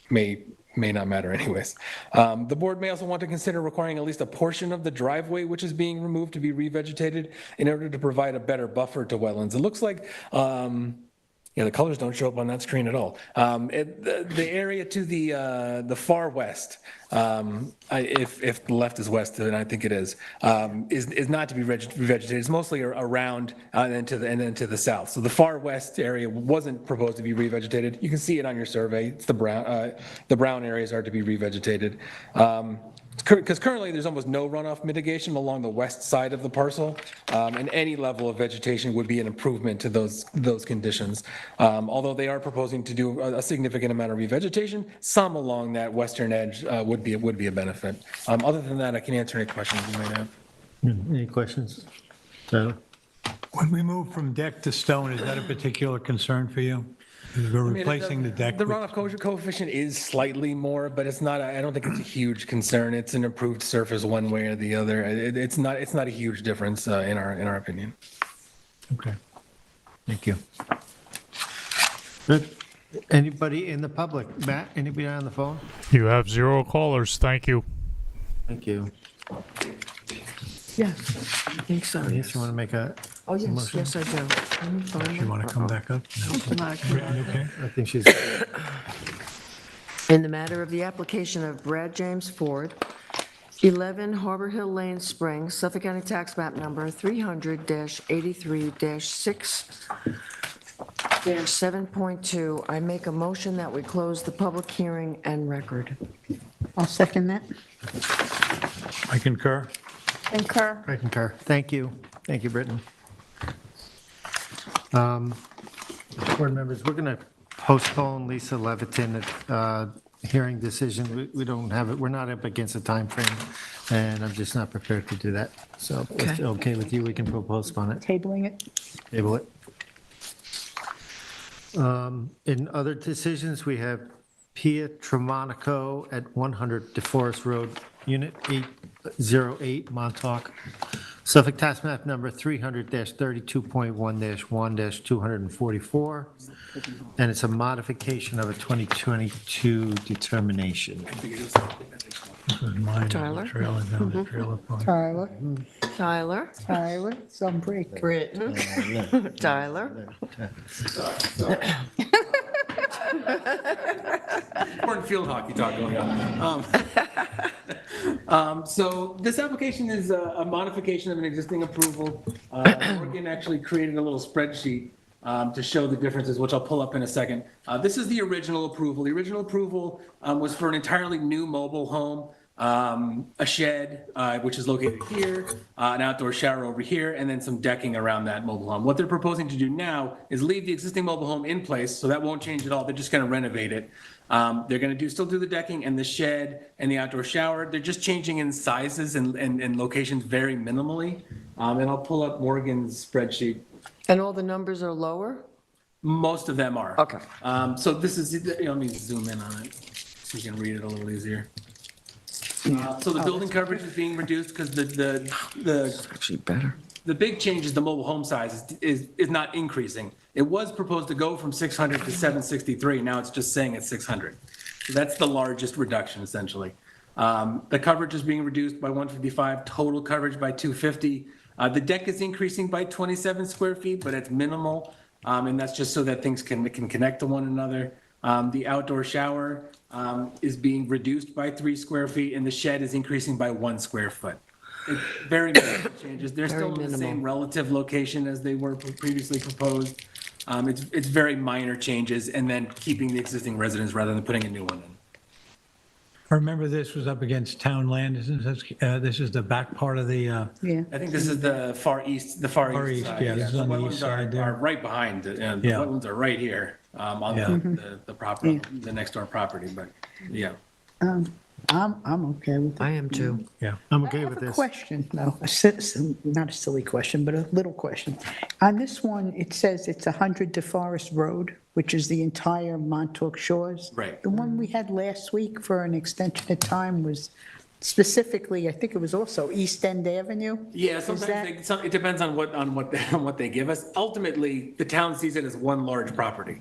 may not matter anyways. The board may also want to consider requiring at least a portion of the driveway which is being removed to be revegetated in order to provide a better buffer to wetlands. It looks like, yeah, the colors don't show up on that screen at all. The area to the far west, if the left is west, and I think it is not to be revegetated. It's mostly around and then to the south. So the far west area wasn't proposed to be revegetated. You can see it on your survey. It's the brown areas are to be revegetated. Because currently there's almost no runoff mitigation along the west side of the parcel, and any level of vegetation would be an improvement to those conditions. Although they are proposing to do a significant amount of revegetation, some along that western edge would be a benefit. Other than that, I can answer any questions you might have. Any questions? Tyler? When we move from deck to stone, is that a particular concern for you? We're replacing the deck. The with- runoff coefficient is slightly more, but it's not. I don't think it's a huge concern. It's an improved surface one way or the other. It's not a huge difference in our opinion. Okay. Thank you. Good. Anybody in the public? Matt, anybody on the phone? You have 0 callers. Thank you. Thank you. Yes, I think so. Yes, you want to make a, Oh, yes, motion? yes, I do. Let me find You my- want to come back up? Okay. I think she's, In the matter of the application of Brad James Ford, 11 Harbor Hill Lane, Springs, Suffolk County Tax Map Number 300-83-6-7.2, I make a motion that we close the public hearing and record. I'll second that. I concur. Concur. I concur. Thank you. Thank you, Britton. Board members, we're going to postpone Lisa Levitin hearing decision. We don't have it, we're not up against a time frame, and I'm just not prepared to do that. So if it's okay with you, we can postpone it, Tabling it. table it. In other decisions, we have Pia Tremonico at 100 DeForest Road, Unit 808, Montauk, Suffolk Tax Map Number 300-32.1-1-244, and it's a modification of a 2022 determination. This is mine. Tyler? Trailer down the trailer park. Tyler, Tyler? some break. Britton? Tyler? Important field hockey talk going on. So this application is a modification of an existing approval. Morgan actually created a little spreadsheet to show the differences, which I'll pull up in a second. This is the original approval. The original approval was for an entirely new mobile home, a shed, which is located here, an outdoor shower over here, and then some decking around that mobile home. What they're proposing to do now is leave the existing mobile home in place, so that won't change at all. They're just going to renovate it. They're going to still do the decking and the shed and the outdoor shower. They're just changing in sizes and locations very minimally. And I'll pull up Morgan's spreadsheet. And all the numbers are lower? Most of them are. Okay. So this is, let me zoom in on it so you can read it a little easier. So the building coverage is being reduced because Actually better. the big change is the mobile home size is not increasing. It was proposed to go from 600 to 763, now it's just saying it's 600. So that's the largest reduction essentially. The coverage is being reduced by 155, total coverage by 250. The deck is increasing by 27 square feet, but it's minimal, and that's just so that things can connect to one another. The outdoor shower is being reduced by 3 square feet, and the shed is increasing by 1 square foot. It's very minimal changes. They're still in the same relative location as they were previously proposed. It's very minor changes, and then keeping the existing residence rather than putting a new one in. I remember this was up against town land, isn't this? This is the back part of the, Yeah. I think this is the far east Far east east, side. yeah, this is on the wetlands east side there. Are right behind, and the Yeah. wetlands are right here on Yeah. the property, the next door property, but yeah. I'm okay with it. I am too. yeah. I'm I okay have with a this. question, though, not a silly question, but a little question. On this one, it says it's 100 DeForest Road, which is the entire Montauk Shores. Right. The one we had last week for an extension of time was specifically, I think it was also East End Avenue? Yeah, Is sometimes that- it depends on what they give us. Ultimately, the town sees it as one large property.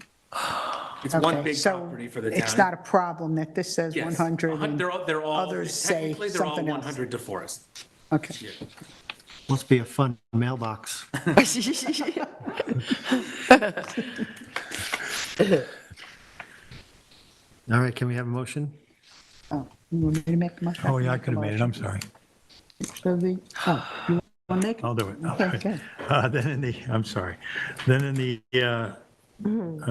It's one Okay, big so property for the town. It's not a problem that this says Yes, 100 and they're all, others say technically, they're all something else? 100 DeForest. Okay. Must be a fun mailbox. All right, can we have a motion? Oh, you want me to make the motion? Oh, yeah, I could have made it, I'm sorry. So you want to make it? I'll do it. Okay, good. Then in the, I'm sorry. Then in the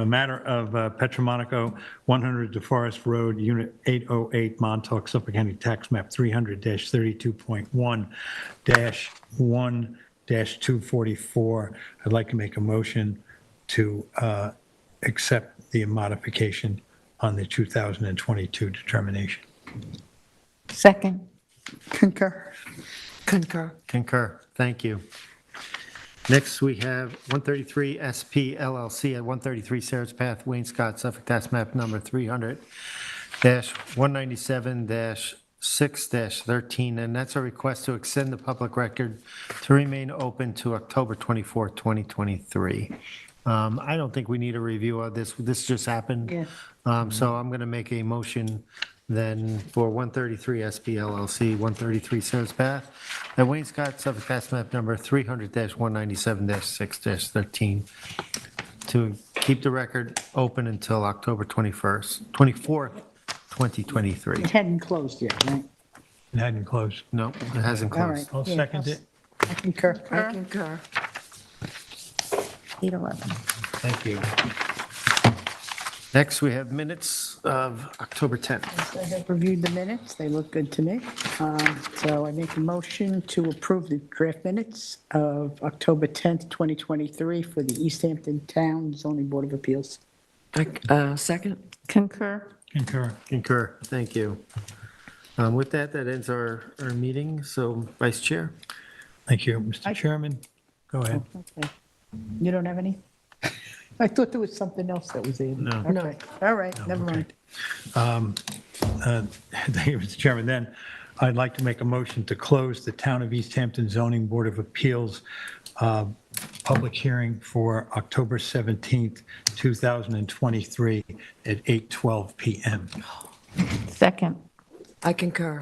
matter of Petromonaco, 100 DeForest Road, Unit 808, Montauk, Suffolk County Tax Map 300-32.1-1-244, I'd like to make a motion to accept the modification on the 2022 determination. Second. Concur. Concur, thank you. Next, we have 133 SP LLC at 133 Sarah's Path, Wayne-Scott, Suffolk Tax Map number 300-197-6-13, and that's a request to extend the public record to remain open to October 24, 2023. I don't think we need a review of this. This just happened. Yeah. So I'm going to make a motion then for 133 SP LLC, 133 Sarah's Path, at Wayne-Scott, Suffolk Tax Map number 300-197-6-13, to keep the record open until October 24th, 2023. It hadn't closed yet, right? It hadn't closed. No, it hasn't All closed. right. I'll Yeah, second it. I concur. I concur. 811. Thank you. Next, we have minutes of October 10th. I have reviewed the minutes, they look good to me. So I make a motion to approve the draft minutes of October 10th, 2023 for the East Hampton Town Zoning Board of Appeals. Second? Concur. Concur. Concur, thank you. With that, that ends our meeting, so Vice Chair. Thank you, Mr. Chairman. Go ahead. Okay. You don't have any? I thought there was something else that was in. No. Okay, all right, never mind. Thank you, Mr. Chairman. Then I'd like to make a motion to close the Town of East Hampton Zoning Board of Appeals public hearing for October 17th, 2023 at 8:12 PM. Second. I concur.